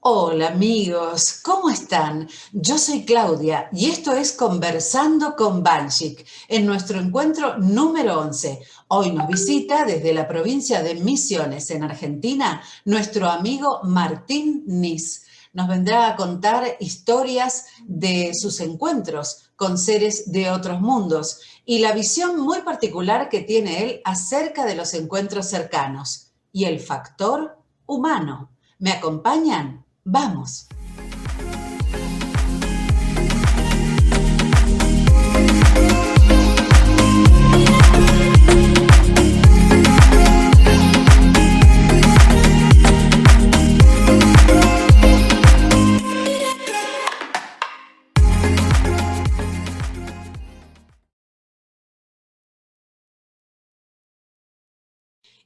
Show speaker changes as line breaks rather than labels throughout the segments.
Hola amigos, ¿cómo están? Yo soy Claudia y esto es Conversando con Banchik, en nuestro encuentro número 11. Hoy nos visita desde la provincia de Misiones, en Argentina, nuestro amigo Martín Nis. Nos vendrá a contar historias de sus encuentros con seres de otros mundos y la visión muy particular que tiene él acerca de los encuentros cercanos y el factor humano. ¿Me acompañan? Vamos.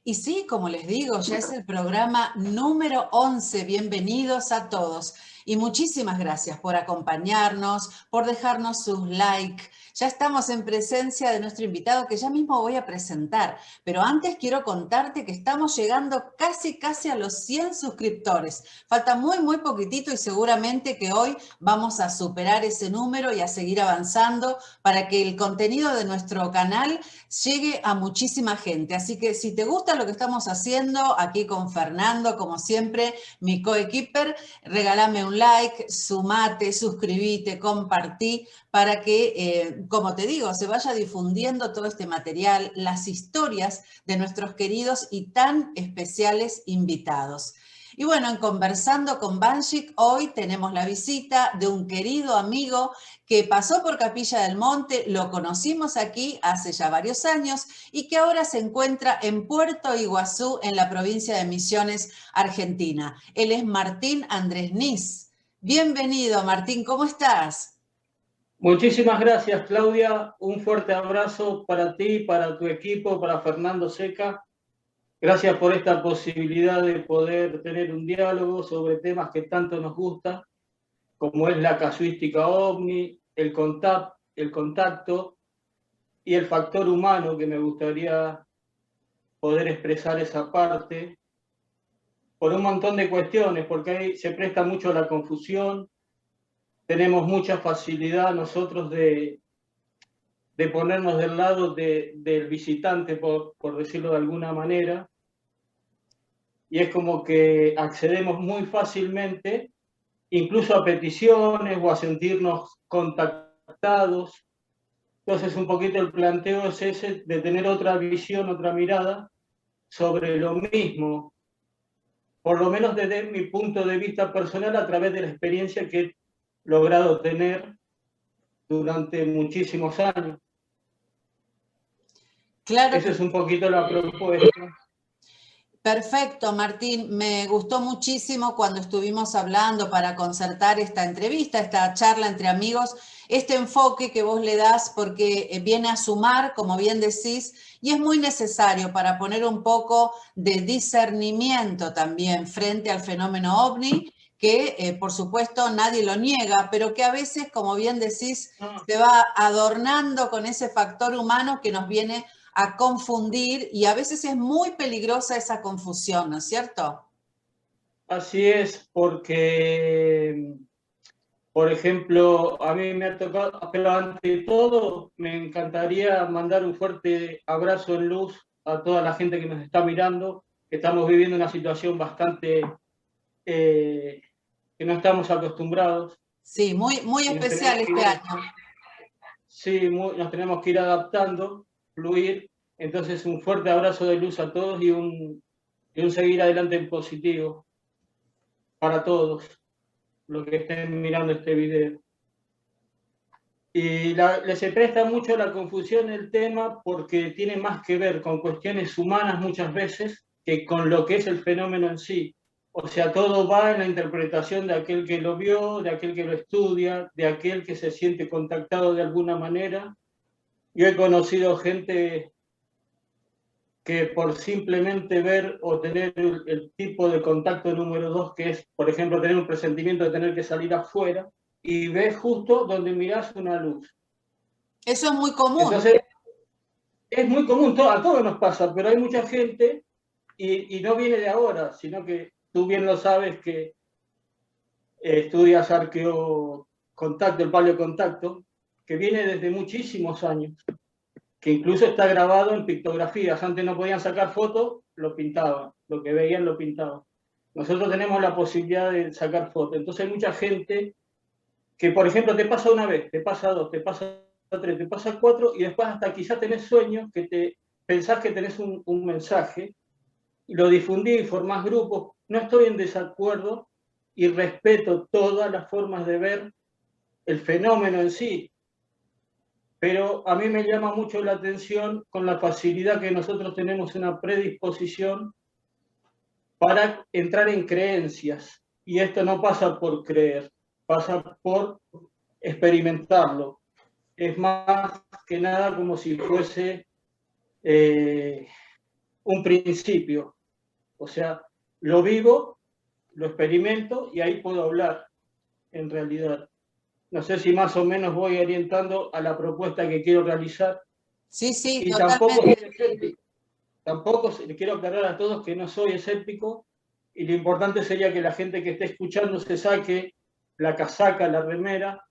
Y sí, como les digo, ya es el programa número 11. Bienvenidos a todos. Y muchísimas gracias por acompañarnos, por dejarnos sus likes. Ya estamos en presencia de nuestro invitado que ya mismo voy a presentar. Pero antes quiero contarte que estamos llegando casi a los 100 suscriptores. Falta muy poquitito y seguramente que hoy vamos a superar ese número y a seguir avanzando para que el contenido de nuestro canal llegue a muchísima gente. Así que si te gusta lo que estamos haciendo aquí con Fernando, como siempre, mi coequiper, regálame un like, sumate, suscribite, compartí, para que, como te digo, se vaya difundiendo todo este material, las historias de nuestros queridos y tan especiales invitados. Y bueno, en Conversando con Banchik, hoy tenemos la visita de un querido amigo que pasó por Capilla del Monte, lo conocimos aquí hace ya varios años y que ahora se encuentra en Puerto Iguazú, en la provincia de Misiones, Argentina. Él es Martín Andrés Nis. Bienvenido, Martín, ¿cómo estás?
Muchísimas gracias, Claudia. Un fuerte abrazo para ti, para tu equipo, para Fernando Seca. Gracias por esta posibilidad de poder tener un diálogo sobre temas que tanto nos gustan, como es la casuística OVNI, el contacto y el factor humano, que me gustaría poder expresar esa parte, por un montón de cuestiones, porque ahí se presta mucho a la confusión. Tenemos mucha facilidad nosotros de ponernos del lado del visitante, por decirlo de alguna manera, y es como que accedemos muy fácilmente, incluso a peticiones o a sentirnos contactados. Entonces, un poquito el planteo es ese, de tener otra visión, otra mirada sobre lo mismo, por lo menos desde mi punto de vista personal, a través de la experiencia que he logrado tener durante muchísimos años.
Claro
Esa
que
es un poquito la propuesta.
Perfecto, Martín. Me gustó muchísimo cuando estuvimos hablando para concertar esta entrevista, esta charla entre amigos, este enfoque que vos le das porque viene a sumar, como bien decís, y es muy necesario para poner un poco de discernimiento también frente al fenómeno OVNI, que por supuesto nadie lo niega, pero que a veces, como bien decís, se va adornando con ese factor humano que nos viene a confundir y a veces es muy peligrosa esa confusión, ¿no es cierto?
Así es, porque, por ejemplo, a mí me ha tocado, pero ante todo me encantaría mandar un fuerte abrazo en luz a toda la gente que nos está mirando, que estamos viviendo una situación bastante que no estamos acostumbrados
Sí, muy
y
especial este año.
sí, nos tenemos que ir adaptando, fluir. Entonces, un fuerte abrazo de luz a todos y un seguir adelante en positivo para todos los que estén mirando este video. Y se presta mucho la confusión el tema porque tiene más que ver con cuestiones humanas muchas veces que con lo que es el fenómeno en sí. O sea, todo va en la interpretación de aquel que lo vio, de aquel que lo estudia, de aquel que se siente contactado de alguna manera. Yo he conocido gente que por simplemente ver o tener el tipo de contacto número 2, que es, por ejemplo, tener un presentimiento de tener que salir afuera, y ves justo donde mirás una luz.
Eso es muy común.
Entonces, es muy común, a todos nos pasa, pero hay mucha gente, y no viene de ahora, sino que tú bien lo sabes, que estudias arqueocontacto, el paleocontacto, que viene desde muchísimos años, que incluso está grabado en pictografías. Antes no podían sacar fotos, lo pintaban, lo que veían lo pintaban. Nosotros tenemos la posibilidad de sacar fotos. Entonces hay mucha gente que, por ejemplo, te pasa una vez, te pasa dos, te pasa tres, te pasa cuatro, y después hasta quizás tenés sueños que pensás que tenés un mensaje, y lo difundís y formás grupos. No estoy en desacuerdo y respeto todas las formas de ver el fenómeno en sí, pero a mí me llama mucho la atención con la facilidad que nosotros tenemos una predisposición para entrar en creencias. Y esto no pasa por creer, pasa por experimentarlo. Es más que nada como si fuese un principio. O sea, lo vivo, lo experimento y ahí puedo hablar, en realidad. No sé si más o menos voy orientando a la propuesta que quiero realizar.
Sí, sí,
Y tampoco soy
totalmente.
escéptico. Tampoco le quiero aclarar a todos que no soy escéptico, y lo importante sería que la gente que esté escuchando se saque la casaca, la remera,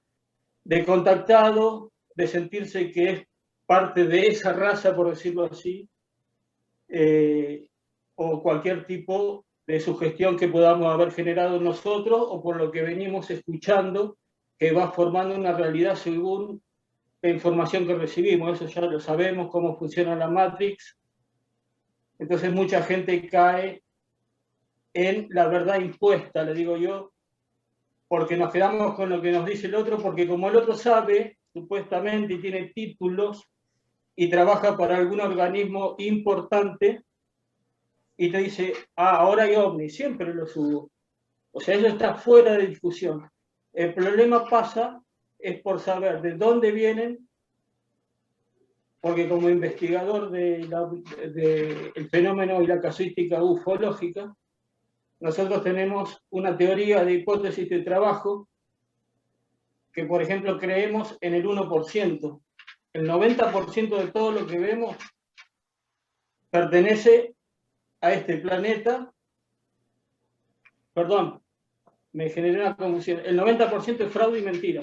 de contactado, de sentirse que es parte de esa raza, por decirlo así, o cualquier tipo de sugestión que podamos haber generado nosotros o por lo que venimos escuchando, que va formando una realidad según la información que recibimos. Eso ya lo sabemos, cómo funciona la Matrix. Entonces mucha gente cae en la verdad impuesta, le digo yo, porque nos quedamos con lo que nos dice el otro, porque como el otro sabe, supuestamente, y tiene títulos, y trabaja para algún organismo importante, y te dice, ahora hay ovnis, siempre lo subo. O sea, eso está fuera de discusión. El problema pasa es por saber de dónde vienen, porque como investigador del fenómeno y la casuística ufológica, nosotros tenemos una teoría de hipótesis de trabajo que, por ejemplo, creemos en el 1%. El 90% de todo lo que vemos pertenece a este planeta. Perdón, me generé una confusión. El 90% es fraude y mentira.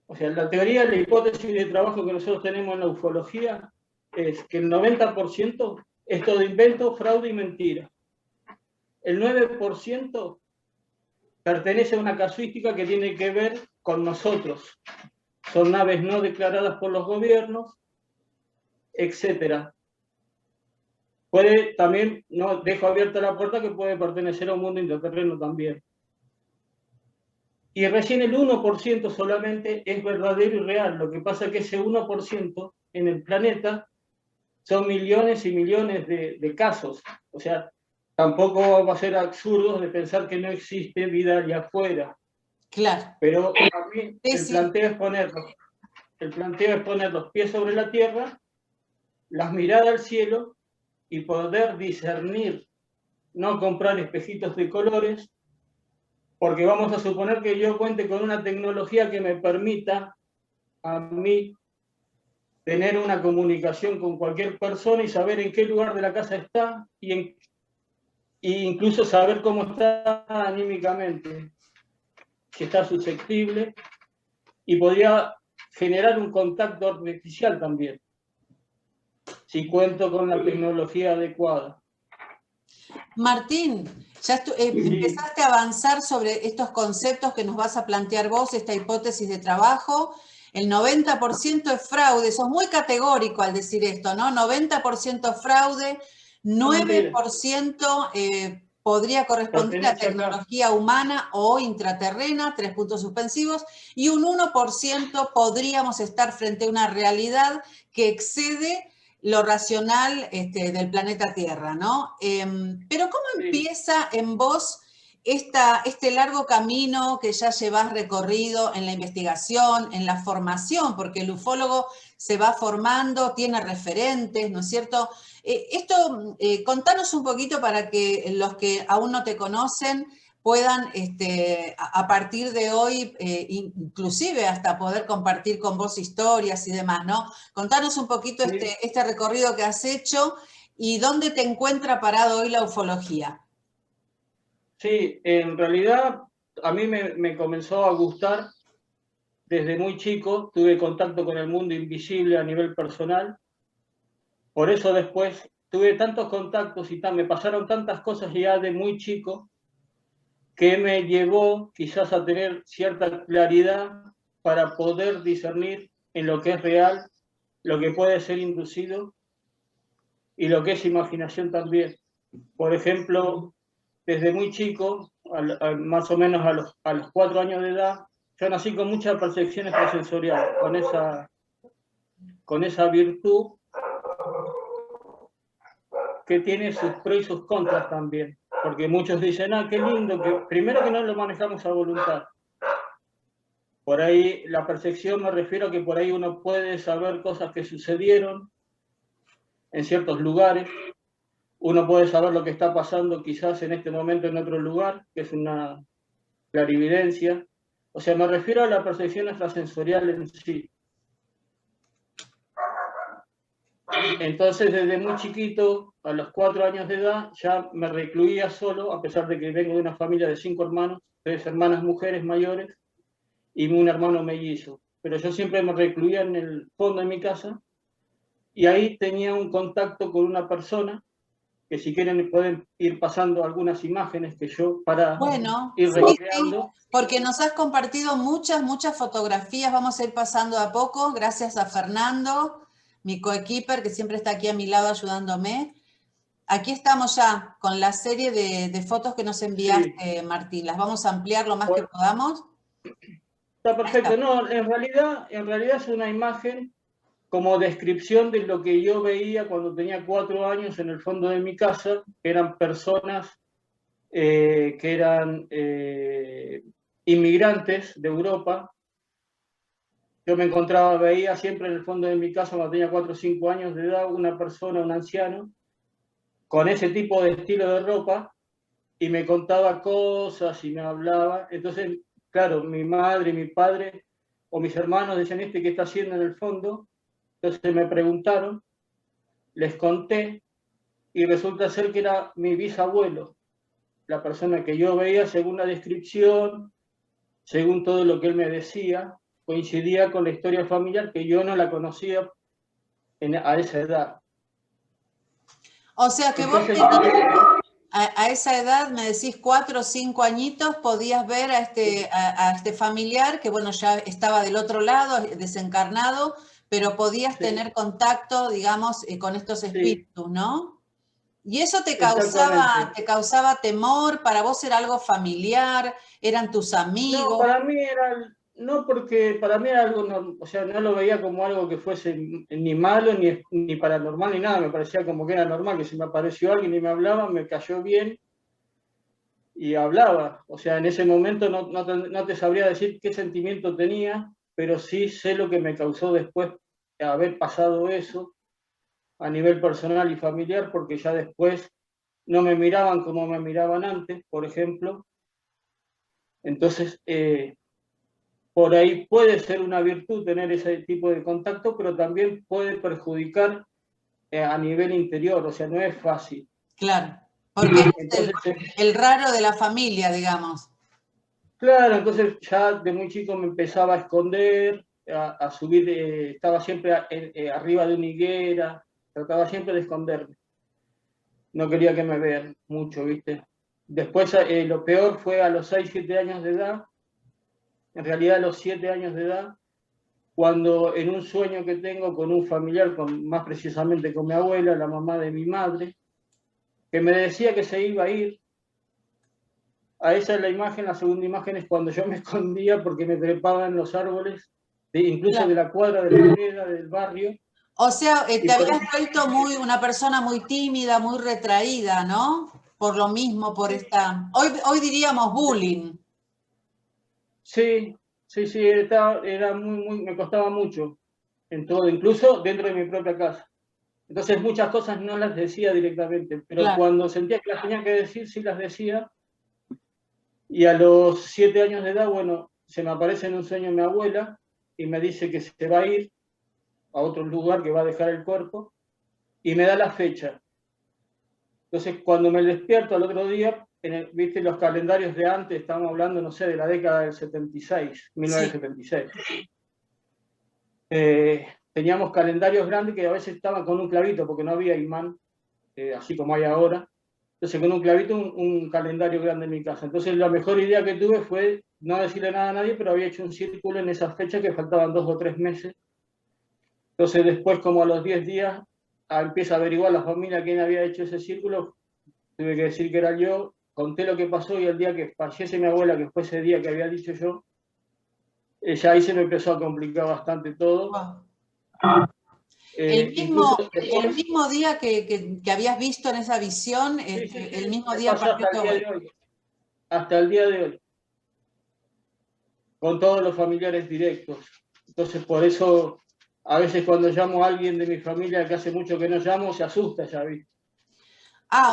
O sea, la teoría, la hipótesis de trabajo que nosotros tenemos en la ufología es que el 90% es todo invento, fraude y mentira. El 9% pertenece a una casuística que tiene que ver con nosotros. Son naves no declaradas por los gobiernos, etc. Puede también, no dejo abierta la puerta, que puede pertenecer a un mundo intraterreno también. Y recién el 1% solamente es verdadero y real. Lo que pasa es que ese 1% en el planeta son millones y millones de casos. O sea, tampoco va a ser absurdo de pensar que no existe vida allá afuera.
Claro.
Pero a mí
Sí,
el
sí.
planteo es poner los pies sobre la tierra, las miradas al cielo y poder discernir, no comprar espejitos de colores, porque vamos a suponer que yo cuente con una tecnología que me permita a mí tener una comunicación con cualquier persona y saber en qué lugar de la casa está e incluso saber cómo está anímicamente, si está susceptible, y podría generar un contacto artificial también, si cuento con la tecnología adecuada.
Martín, ya empezaste a avanzar sobre estos conceptos que nos vas a plantear vos, esta hipótesis de trabajo. El 90% es fraude, sos muy categórico al decir esto, ¿no? 90% fraude, 9% podría corresponder a tecnología humana o intraterrena, 3 puntos suspensivos, y un 1% podríamos estar frente a una realidad que excede lo racional del planeta Tierra, ¿no? Pero ¿cómo empieza en vos este largo camino que ya llevas recorrido en la investigación, en la formación? Porque el ufólogo se va formando, tiene referentes, ¿no es cierto? Contanos un poquito para que los que aún no te conocen puedan a partir de hoy, inclusive hasta poder compartir con vos historias y demás, ¿no? Contanos un poquito este recorrido que has hecho y dónde te encuentra parado hoy la ufología.
Sí, en realidad a mí me comenzó a gustar desde muy chico, tuve contacto con el mundo invisible a nivel personal, por eso después tuve tantos contactos y me pasaron tantas cosas ya de muy chico que me llevó quizás a tener cierta claridad para poder discernir en lo que es real, lo que puede ser inducido y lo que es imaginación también. Por ejemplo, desde muy chico, más o menos a los 4 años de edad, yo nací con mucha percepción extrasensorial, con esa virtud que tiene sus pros y sus contras también. Porque muchos dicen, ah, qué lindo, que primero que no lo manejamos a voluntad. Por ahí la percepción me refiero a que por ahí uno puede saber cosas que sucedieron en ciertos lugares, uno puede saber lo que está pasando quizás en este momento en otro lugar, que es una clarividencia. O sea, me refiero a la percepción extrasensorial en sí. Entonces, desde muy chiquito, a los 4 años de edad, ya me recluía solo, a pesar de que vengo de una familia de 5 hermanos, 3 hermanas mujeres mayores y un hermano mellizo. Pero yo siempre me recluía en el fondo de mi casa y ahí tenía un contacto con una persona que si quieren pueden ir pasando algunas imágenes que yo para
Bueno,
ir
sí, sí,
recreando.
porque nos has compartido muchas, muchas fotografías. Vamos a ir pasando a poco, gracias a Fernando, mi coequiper, que siempre está aquí a mi lado ayudándome. Aquí estamos ya con la serie de fotos que nos
Sí,
enviaste, Martín. Las vamos a ampliar lo más que
pues,
podamos.
está
Ahí
perfecto.
está.
No, en realidad es una imagen como descripción de lo que yo veía cuando tenía 4 años en el fondo de mi casa, que eran personas que eran inmigrantes de Europa. Yo me encontraba, veía siempre en el fondo de mi casa cuando tenía 4 o 5 años de edad, una persona, un anciano, con ese tipo de estilo de ropa, y me contaba cosas y me hablaba. Entonces, claro, mi madre y mi padre o mis hermanos decían, ¿este qué está haciendo en el fondo? Entonces me preguntaron, les conté, y resulta ser que era mi bisabuelo, la persona que yo veía según la descripción, según todo lo que él me decía, coincidía con la historia familiar que yo no la conocía a esa edad.
O sea que vos
Entonces,
a esa edad, me decís 4 o 5 añitos, podías ver a este familiar que, bueno, ya estaba del otro lado, desencarnado, pero podías
sí,
tener contacto, digamos, con estos
sí,
espíritus, ¿no? ¿Y eso
exactamente.
te causaba temor? ¿Para vos era algo familiar? ¿Eran tus
No,
amigos?
para mí era, no porque para mí era algo, o sea, no lo veía como algo que fuese ni malo, ni paranormal, ni nada, me parecía como que era normal, que si me apareció alguien y me hablaba, me cayó bien y hablaba. O sea, en ese momento no te sabría decir qué sentimiento tenía, pero sí sé lo que me causó después de haber pasado eso a nivel personal y familiar, porque ya después no me miraban como me miraban antes, por ejemplo. Entonces, por ahí puede ser una virtud tener ese tipo de contacto, pero también puede perjudicar a nivel interior, o sea, no es fácil.
Claro, porque eres
Entonces,
el raro de la familia, digamos.
claro, entonces ya de muy chico me empezaba a esconder, a subir, estaba siempre arriba de una higuera, trataba siempre de esconderme. No quería que me vean mucho, ¿viste? Después lo peor fue a los 6 7 años de edad, en realidad a los 7 años de edad, cuando en un sueño que tengo con un familiar, más precisamente con mi abuela, la mamá de mi madre, que me decía que se iba a ir. A esa es la imagen, la segunda imagen es cuando yo me escondía porque me trepaba en los árboles, incluso de
Claro.
la cuadra, de la vereda, del barrio.
O sea,
Y
te
por
habías
eso,
vuelto una persona muy tímida, muy retraída, ¿no? Por lo mismo, por
sí,
esta, hoy diríamos bullying.
sí, sí, sí, era me costaba mucho en todo, incluso dentro de mi propia casa. Entonces muchas cosas no las decía directamente, pero
Claro.
cuando sentía que las tenía que decir, sí las decía. Y a los 7 años de edad, bueno, se me aparece en un sueño mi abuela y me dice que se va a ir a otro lugar, que va a dejar el cuerpo, y me da la fecha. Entonces, cuando me despierto al otro día, viste los calendarios de antes, estamos hablando, no sé, de la década del 76, 1976. Sí. Teníamos calendarios grandes que a veces estaban con un clavito, porque no había imán, así como hay ahora. Entonces, con un clavito, un calendario grande en mi casa. Entonces, la mejor idea que tuve fue no decirle nada a nadie, pero había hecho un círculo en esa fecha que faltaban 2 o 3 meses. Entonces, después, como a los 10 días, empieza a averiguar la familia quién había hecho ese círculo. Tuve que decir que era yo, conté lo que pasó y el día que fallece mi abuela, que fue ese día que había dicho yo, ya ahí se me empezó a complicar bastante todo.
Wow.
El
mismo día que habías visto en esa visión, sí, el mismo día partió tu abuela.
Hasta el día de hoy. Con todos los familiares directos. Entonces, por eso, a veces cuando llamo a alguien de mi familia que hace mucho que no llamo, se asusta, ya vi.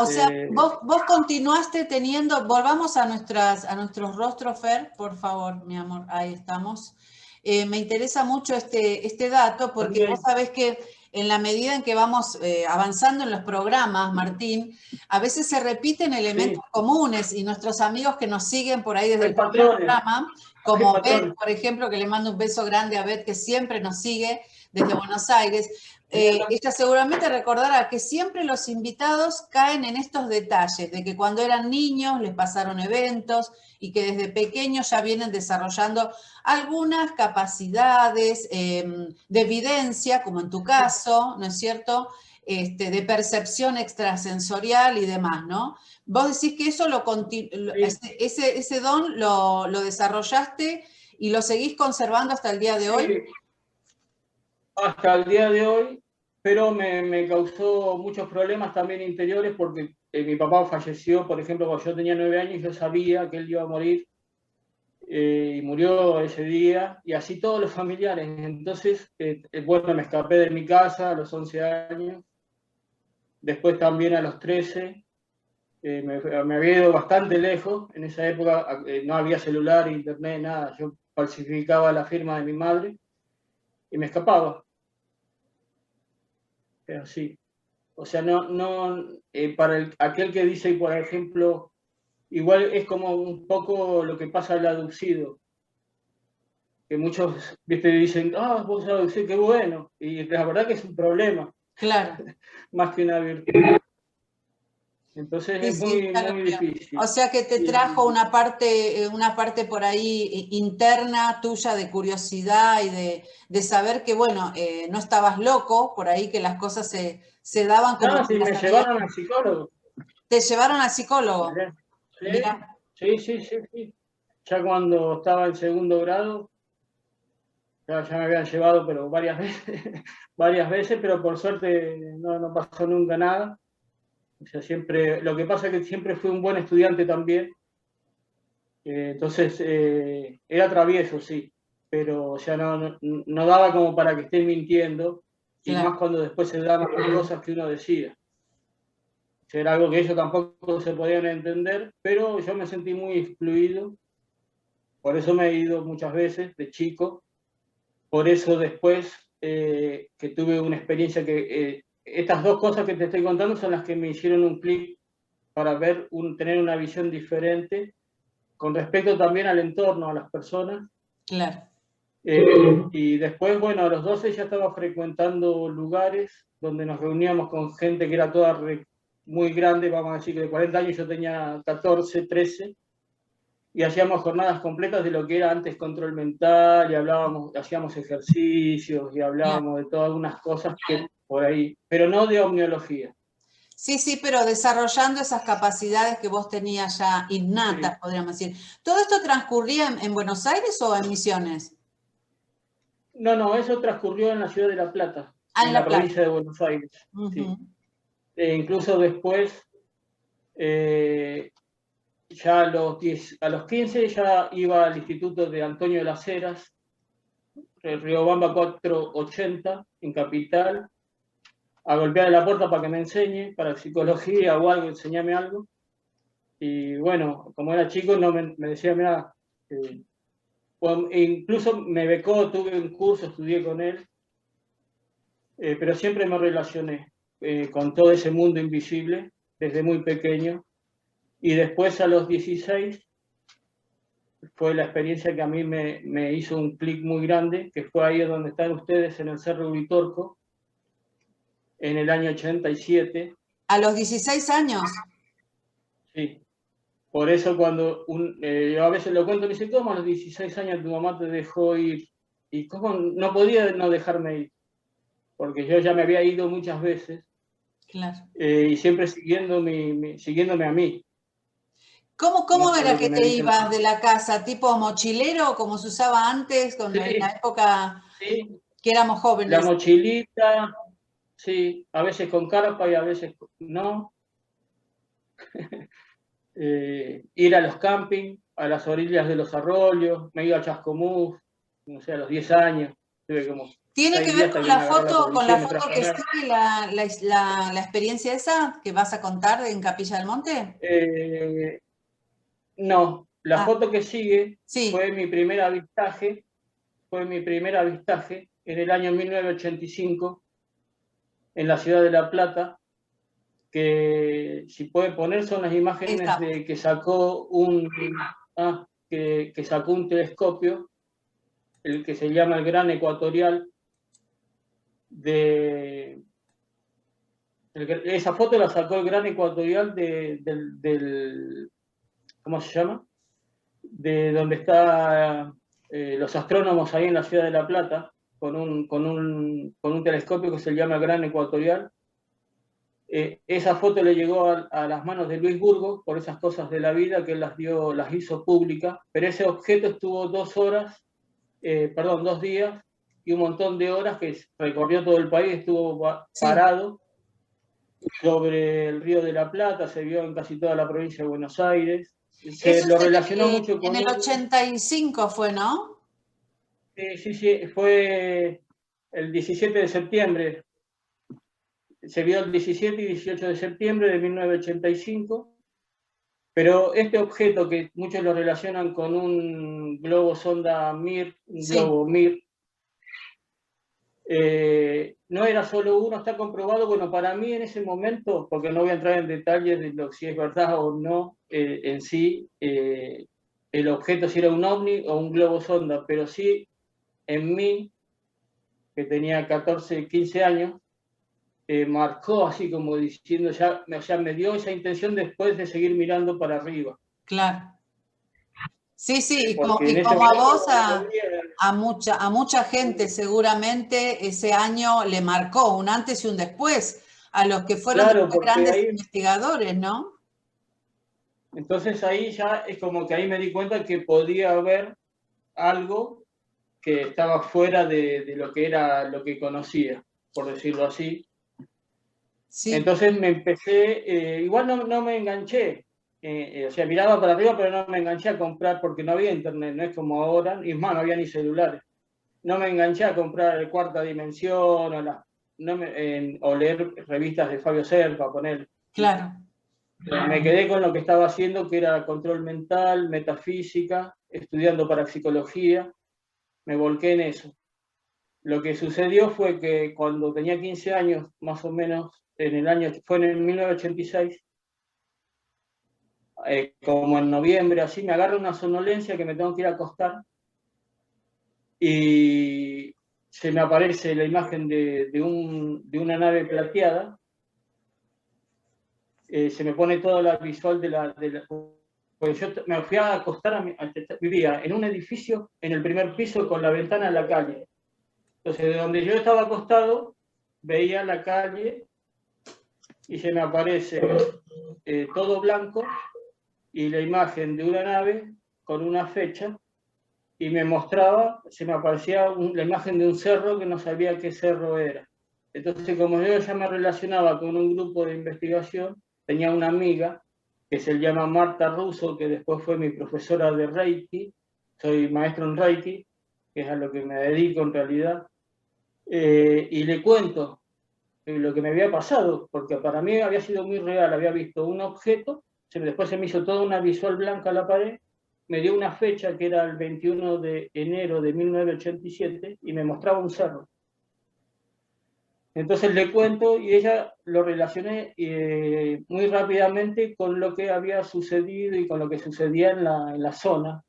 O sea, vos continuaste teniendo, volvamos a nuestros rostros, Fer, por favor, mi amor, ahí estamos. Me interesa mucho este dato porque vos sabés que en la medida en que vamos avanzando en los programas, Martín, a veces se repiten elementos comunes y nuestros amigos que nos siguen por ahí desde el programa, como Beth, por ejemplo, que le mando un beso grande a Beth, que siempre nos sigue desde Buenos Aires. Ella seguramente recordará que siempre los invitados caen en estos detalles, de que cuando eran niños les pasaron eventos y que desde pequeños ya vienen desarrollando algunas capacidades de evidencia, como en tu caso, ¿no es cierto?, de percepción extrasensorial y demás, ¿no? Vos decís que eso ese don lo desarrollaste y lo seguís conservando hasta el día de hoy.
Hasta el día de hoy, pero me causó muchos problemas también interiores porque mi papá falleció, por ejemplo, cuando yo tenía 9 años, yo sabía que él iba a morir y murió ese día, y así todos los familiares. Entonces, bueno, me escapé de mi casa a los 11 años, después también a los 13, me había ido bastante lejos. En esa época no había celular, internet, nada. Yo falsificaba la firma de mi madre y me escapaba. Pero sí. O sea, para aquel que dice, por ejemplo, igual es como un poco lo que pasa al aducido, que muchos, viste, dicen, vos sos aducido, qué bueno, y la verdad que es un problema.
Claro.
Más que una virtud. Entonces es muy difícil.
O sea que te trajo una parte por ahí interna tuya de curiosidad y de saber que, bueno, no estabas loco, por ahí que las cosas se daban como...
Sí, me llevaron al psicólogo.
¿Te llevaron al psicólogo?
Sí. Ya cuando estaba en segundo grado, ya me habían llevado, pero varias veces, pero por suerte no pasó nunca nada. O sea, lo que pasa es que siempre fui un buen estudiante también. Entonces, era travieso, sí, pero o sea, no daba como para que esté mintiendo, claro. Y más cuando después se daban las cosas que uno decía. O sea, era algo que ellos tampoco se podían entender, pero yo me sentí muy excluido. Por eso me he ido muchas veces de chico. Por eso después que tuve una experiencia que... estas dos cosas que te estoy contando son las que me hicieron un clic para tener una visión diferente con respecto también al entorno, a las personas.
Claro.
Y después, bueno, a los 12 ya estaba frecuentando lugares donde nos reuníamos con gente que era toda muy grande, vamos a decir que de 40 años, yo tenía 14, 13, y hacíamos jornadas completas de lo que era antes control mental, y hacíamos ejercicios, y hablábamos de todas unas cosas que por ahí, pero no de omniología.
Sí, pero desarrollando esas capacidades que vos tenías ya innatas, sí, podríamos decir. ¿Todo esto transcurría en Buenos Aires o en Misiones?
No, eso transcurrió en la ciudad de La Plata, en la provincia de Buenos Aires. Sí. Incluso después, ya a los 15 ya iba al Instituto de Antonio de las Heras, Riobamba 480, en Capital, a golpear la puerta para que me enseñe, para psicología o algo, enseñame algo. Y bueno, como era chico, me decía, mira, incluso me becó, tuve un curso, estudié con él, pero siempre me relacioné con todo ese mundo invisible desde muy pequeño. Y después a los 16 fue la experiencia que a mí me hizo un clic muy grande, que fue ahí donde están ustedes, en el Cerro Uritorco, en el año 87.
¿A los 16 años?
Sí. Por eso cuando yo a veces lo cuento, me dice, ¿cómo a los 16 años tu mamá te dejó ir? Y cómo no podía no dejarme ir, porque yo ya me había ido muchas veces,
Claro.
y siempre siguiéndome a mí.
¿Cómo
A
era
lo que
que
me
te
dicen.
ibas de la casa? ¿Tipo mochilero, como se usaba antes,
Sí,
en la época
sí,
que éramos
la
jóvenes?
mochilita, sí, a veces con carpa y a veces no. Ir a los campings, a las orillas de los arroyos, me iba a Chascomús, no sé, a los 10 años, tuve como
¿Tiene que
6
ver
días hasta que me agarró la
con
policía
la
y me
foto
trajo
que
acá.
sigue la experiencia esa que vas a contar en Capilla del Monte?
No, la
Ah,
foto que sigue
sí,
fue mi primer avistaje en el año 1985 en la ciudad de La Plata, que si puede poner son las imágenes
esa.
de que que sacó un telescopio, el que se llama el Gran Ecuatorial, esa foto la sacó el Gran Ecuatorial ¿cómo se llama? De donde están los astrónomos ahí en la ciudad de La Plata, con un telescopio que se llama Gran Ecuatorial. Esa foto le llegó a las manos de Luis Burgos por esas cosas de la vida que él las hizo públicas, pero ese objeto estuvo 2 días y un montón de horas que recorrió todo el país, estuvo
Sí.
parado sobre el Río de la Plata, se vio en casi toda la provincia de Buenos Aires, se
Eso
lo
es
relacionó mucho
en
con
el
un...
85 fue, ¿no?
Sí, sí, fue el 17 de septiembre, se vio el 17 y 18 de septiembre de 1985, pero este objeto que muchos lo relacionan con un globo sonda Mir, un
Sí,
globo Mir, no era solo uno, está comprobado, bueno, para mí en ese momento, porque no voy a entrar en detalles de si es verdad o no en sí, el objeto si era un ovni o un globo sonda, pero sí en mí, que tenía 14, 15 años, marcó así como diciendo, ya me dio esa intención después de seguir mirando para arriba.
claro. Sí, sí,
Porque en
y
ese
como a
momento
vos,
no podía...
a mucha gente seguramente ese año le marcó un antes y un después, a los que fueron
Claro,
después
porque
grandes
ahí,
investigadores, ¿no?
entonces ahí ya es como que ahí me di cuenta que podía haber algo que estaba fuera de lo que era lo que conocía, por decirlo así.
Sí,
Entonces me empecé, igual no me enganché, o sea, miraba para arriba, pero no me enganché a comprar porque no había internet, no es como ahora, y más, no había ni celulares. No me enganché a comprar Cuarta Dimensión o leer revistas de Fabio Serpa, poner.
claro.
Me quedé con lo que estaba haciendo, que era control mental, metafísica, estudiando parapsicología, me volqué en eso. Lo que sucedió fue que cuando tenía 15 años, más o menos, fue en el 1986, como en noviembre, así, me agarra una somnolencia que me tengo que ir a acostar y se me aparece la imagen de una nave plateada, se me pone toda la visual pues yo me fui a acostar, vivía en un edificio en el primer piso con la ventana a la calle. Entonces, de donde yo estaba acostado, veía la calle y se me aparece todo blanco y la imagen de una nave con una fecha y se me aparecía la imagen de un cerro que no sabía qué cerro era. Entonces, como yo ya me relacionaba con un grupo de investigación, tenía una amiga que se llama Marta Russo, que después fue mi profesora de Reiki, soy maestro en Reiki, que es a lo que me dedico en realidad, y le cuento lo que me había pasado, porque para mí había sido muy real, había visto un objeto, después se me hizo toda una visual blanca a la pared, me dio una fecha que era el 21 de enero de 1987 y me mostraba un cerro. Entonces le cuento y ella lo relacioné muy rápidamente con lo que había sucedido y con lo que sucedía en la zona,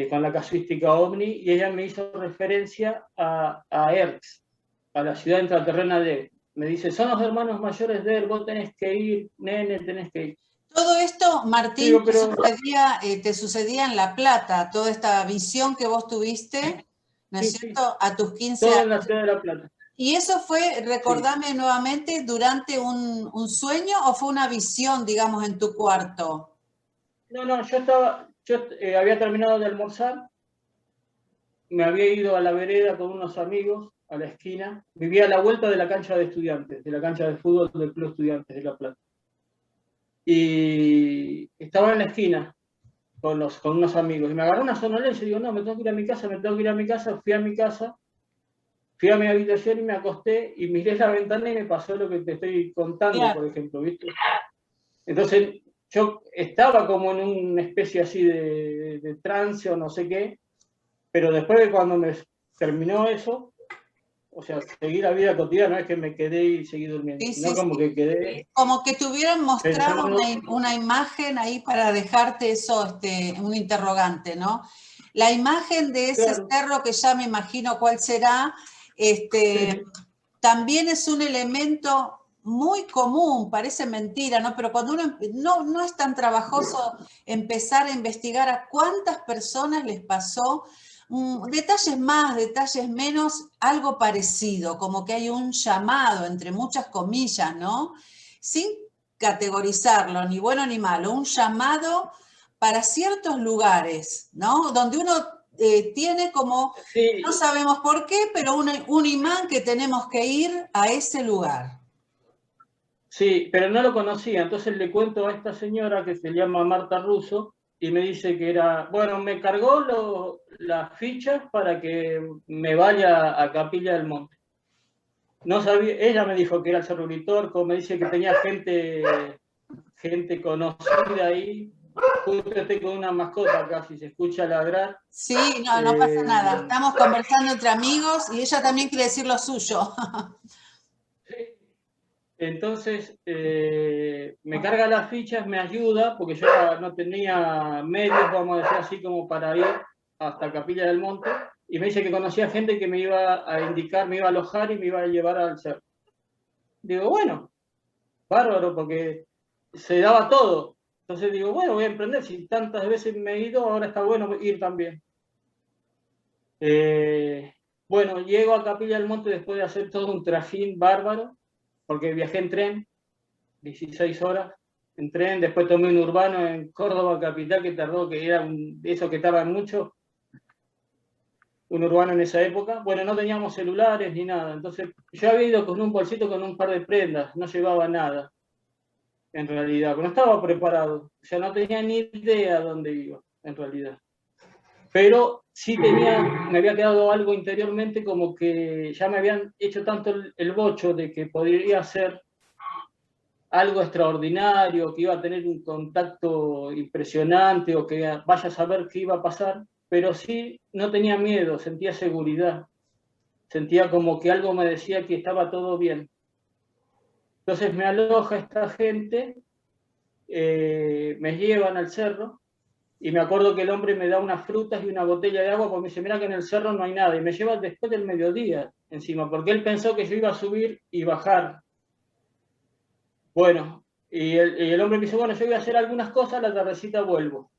con la casuística OVNI, y ella me hizo referencia a Erx, a la ciudad intraterrena de Erx. Me dice, son los hermanos mayores de Erx, vos tenés que ir, nene, tenés que ir.
Todo esto, Martín,
Digo, pero,
te sucedía en La Plata, toda esta visión que vos tuviste, ¿no es
sí, sí,
cierto?, a tus 15
todo en la
años.
ciudad de La Plata.
¿Y eso fue,
Sí.
recordame nuevamente, durante un sueño o fue una visión, digamos, en tu cuarto?
No, no, yo había terminado de almorzar, me había ido a la vereda con unos amigos, a la esquina, vivía a la vuelta de la cancha de estudiantes, de la cancha de fútbol del Club Estudiantes de La Plata. Y estaba en la esquina con unos amigos, y me agarró una somnolencia y digo, no, me tengo que ir a mi casa, me tengo que ir a mi casa, fui a mi casa, fui a mi habitación y me acosté y miré la ventana y me pasó lo que te estoy contando,
Claro.
por ejemplo, ¿viste? Entonces yo estaba como en una especie así de trance o no sé qué, pero después de cuando me terminó eso, o sea, seguí la vida cotidiana, no es que me quedé y seguí durmiendo,
Sí,
sino
sí,
como
sí.
que quedé
Como que te hubieran mostrado
pensando.
una imagen ahí para dejarte eso, un interrogante, ¿no? La imagen de ese
Claro,
cerro, que ya me imagino cuál será, este,
sí,
también es un elemento muy común, parece mentira, ¿no? Pero cuando uno no es tan trabajoso empezar a investigar a cuántas personas les pasó, detalles más, detalles menos, algo parecido, como que hay un llamado, entre muchas comillas, ¿no? Sin categorizarlo, ni bueno ni malo, un llamado para ciertos lugares, ¿no? Donde uno tiene como, no
sí,
sabemos por qué, pero un imán que tenemos que ir a ese lugar.
sí, pero no lo conocía, entonces le cuento a esta señora que se llama Marta Russo y me dice que era, bueno, me cargó las fichas para que me vaya a Capilla del Monte. No sabía, ella me dijo que era el Cerro Uritorco, me dice que tenía gente conocida ahí. Justo estoy con una mascota acá, si se escucha ladrar.
Sí, no, no pasa nada. Estamos conversando entre amigos y ella también quiere decir lo suyo.
Entonces, me carga las fichas, me ayuda, porque yo no tenía medios, vamos a decir así, como para ir hasta Capilla del Monte, y me dice que conocía gente que me iba a indicar, me iba a alojar y me iba a llevar al cerro. Digo, bueno, bárbaro, porque se daba todo. Entonces digo, bueno, voy a emprender, si tantas veces me he ido, ahora está bueno ir también. Bueno, llego a Capilla del Monte después de hacer todo un trajín bárbaro, porque viajé en tren, 16 horas en tren, después tomé un urbano en Córdoba capital que tardó, que era eso que tardan mucho, un urbano en esa época. Bueno, no teníamos celulares ni nada, entonces yo había ido con un bolsito con un par de prendas, no llevaba nada, en realidad, no estaba preparado, o sea, no tenía ni idea dónde iba, en realidad. Pero sí me había quedado algo interiormente como que ya me habían hecho tanto el bocho de que podría ser algo extraordinario, que iba a tener un contacto impresionante o que vaya a saber qué iba a pasar, pero sí no tenía miedo, sentía seguridad, sentía como que algo me decía que estaba todo bien. Entonces me aloja esta gente, me llevan al cerro y me acuerdo que el hombre me da unas frutas y una botella de agua porque me dice, mira que en el cerro no hay nada y me lleva después del mediodía encima, porque él pensó que yo iba a subir y bajar. Bueno, y el hombre me dice, bueno, yo voy a hacer algunas cosas, a la tardecita vuelvo.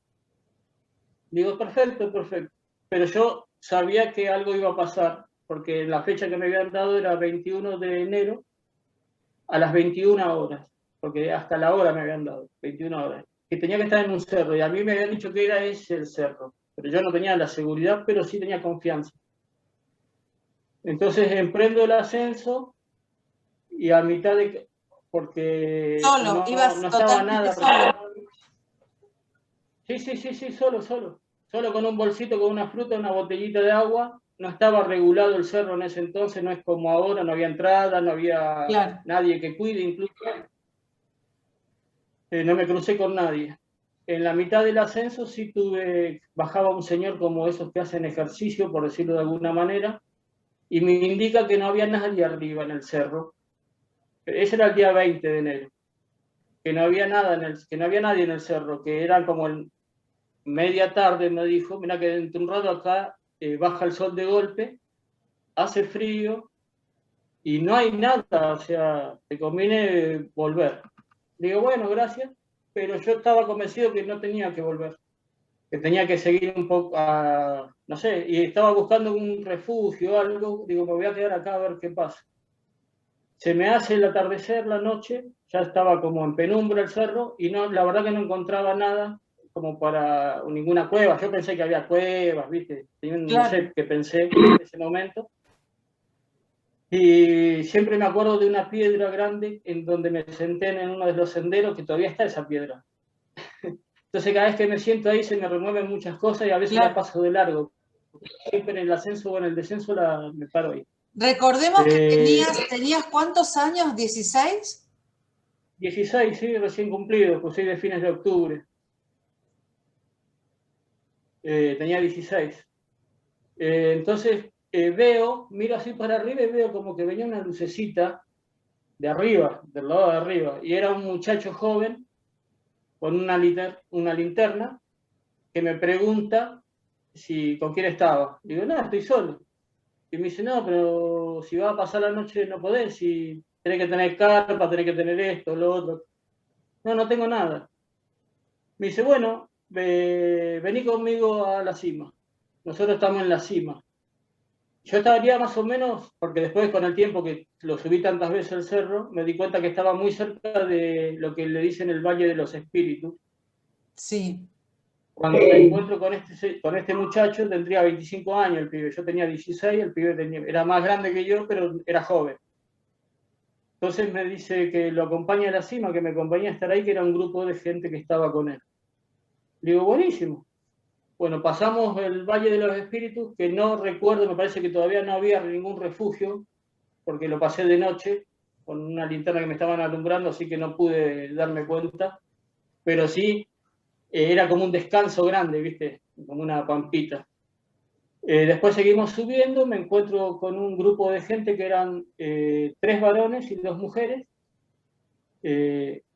Digo, perfecto, perfecto. Pero yo sabía que algo iba a pasar, porque la fecha que me habían dado era 21 de enero a las 21 horas, porque hasta la hora me habían dado, 21 horas. Que tenía que estar en un cerro, y a mí me habían dicho que era ese el cerro. Pero yo no tenía la seguridad, pero sí tenía confianza. Entonces emprendo el ascenso y a mitad de... porque
Solo,
no
ibas
estaba
totalmente
nada
solo.
preparado. Sí, sí, sí, sí, solo, solo. Solo con un bolsito, con una fruta, una botellita de agua. No estaba regulado el cerro en ese entonces, no es como ahora, no había entrada, no había
Claro.
nadie que cuide, incluso no me crucé con nadie. En la mitad del ascenso bajaba un señor como esos que hacen ejercicio, por decirlo de alguna manera, y me indica que no había nadie arriba en el cerro. Ese era el día 20 de enero, que no había que no había nadie en el cerro, que era como media tarde. Me dijo, mira que dentro de un rato acá baja el sol de golpe, hace frío y no hay nada, o sea, te conviene volver. Digo, bueno, gracias, pero yo estaba convencido que no tenía que volver, que tenía que seguir un poco, no sé, y estaba buscando un refugio o algo. Digo, me voy a quedar acá a ver qué pasa. Se me hace el atardecer, la noche, ya estaba como en penumbra el cerro y no, la verdad que no encontraba nada como para ninguna cueva. Yo pensé que había cuevas, ¿viste? No
Claro.
sé qué pensé en ese momento. Y siempre me acuerdo de una piedra grande en donde me senté en uno de los senderos, que todavía está esa piedra. Entonces cada vez que me siento ahí se me remueven muchas cosas y a veces la
Claro.
paso de largo. Siempre en el ascenso o en el descenso me paro ahí.
Recordemos que tenías ¿cuántos años? ¿16?
16, sí, recién cumplido, pues soy de fines de octubre. Tenía 16. Entonces miro así para arriba y veo como que venía una lucecita de arriba, del lado de arriba, y era un muchacho joven con una linterna que me pregunta con quién estaba. Digo, no, estoy solo. Y me dice, no, pero si va a pasar la noche no podés, si tenés que tener carpa, tenés que tener esto, lo otro. No, no tengo nada. Me dice, bueno, vení conmigo a la cima. Nosotros estamos en la cima. Yo estaría más o menos, porque después con el tiempo que lo subí tantas veces al cerro, me di cuenta que estaba muy cerca de lo que le dicen el Valle de los Espíritus.
Sí.
Cuando me encuentro con este muchacho, tendría 25 años el pibe. Yo tenía 16, el pibe era más grande que yo, pero era joven. Entonces me dice que lo acompaña a la cima, que me acompaña a estar ahí, que era un grupo de gente que estaba con él. Le digo, buenísimo. Bueno, pasamos el Valle de los Espíritus, que no recuerdo, me parece que todavía no había ningún refugio, porque lo pasé de noche con una linterna que me estaban alumbrando, así que no pude darme cuenta. Pero sí, era como un descanso grande, ¿viste? Como una pampita. Después seguimos subiendo, me encuentro con un grupo de gente que eran 3 varones y 2 mujeres,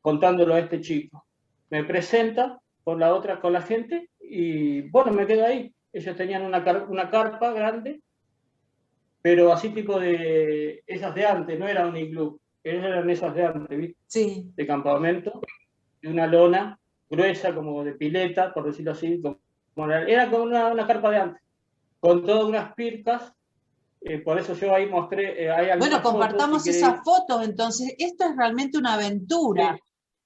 contándolo a este chico. Me presenta con la gente y bueno, me quedo ahí. Ellos tenían una carpa grande, pero así tipo de esas de antes, no era un iglú, eran esas de antes, ¿viste?
Sí.
De campamento, de una lona gruesa, como de pileta, por decirlo así, era como una carpa de antes, con todas unas pircas. Por eso yo ahí mostré, hay
Bueno,
algunas fotos, si
compartamos
queréis.
esas fotos, entonces, esto es realmente una aventura.
Sí,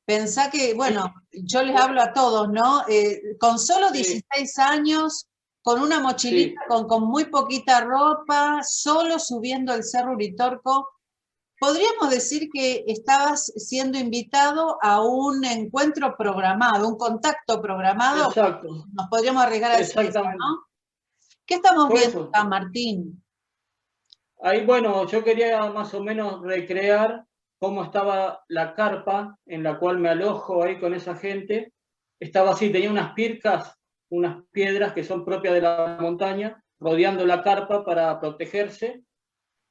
Pensá que,
sí,
bueno, yo les hablo a todos, ¿no? Con solo
sí,
16 años, con una mochilita,
sí,
con muy poquita ropa, solo subiendo el Cerro Uritorco, podríamos decir que estabas siendo invitado a un encuentro programado, un contacto programado,
exacto,
nos podríamos arriesgar a decir eso,
exactamente.
¿no? ¿Qué estamos
Fue
viendo
eso.
acá, Martín?
Ahí, bueno, yo quería más o menos recrear cómo estaba la carpa en la cual me alojo ahí con esa gente. Estaba así, tenía unas pircas, unas piedras que son propias de la montaña, rodeando la carpa para protegerse.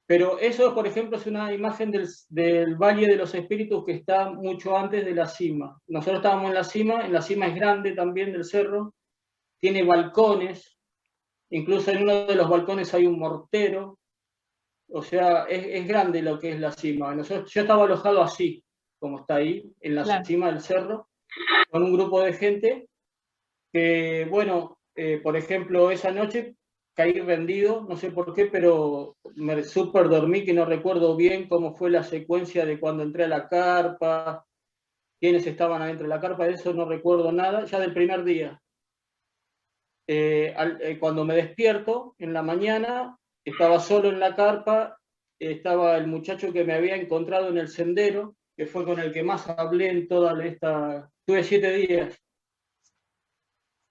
Pero eso, por ejemplo, es una imagen del Valle de los Espíritus que está mucho antes de la cima. Nosotros estábamos en la cima es grande también del cerro, tiene balcones, incluso en uno de los balcones hay un mortero. O sea, es grande lo que es la cima. Yo estaba alojado así, como está ahí, en la
Claro.
cima del cerro, con un grupo de gente que, bueno, por ejemplo, esa noche caí rendido, no sé por qué, pero me súper dormí, que no recuerdo bien cómo fue la secuencia de cuando entré a la carpa, quiénes estaban adentro de la carpa, de eso no recuerdo nada, ya del primer día. Cuando me despierto en la mañana, estaba solo en la carpa, estaba el muchacho que me había encontrado en el sendero, que fue con el que más hablé en toda esta... Tuve 7 días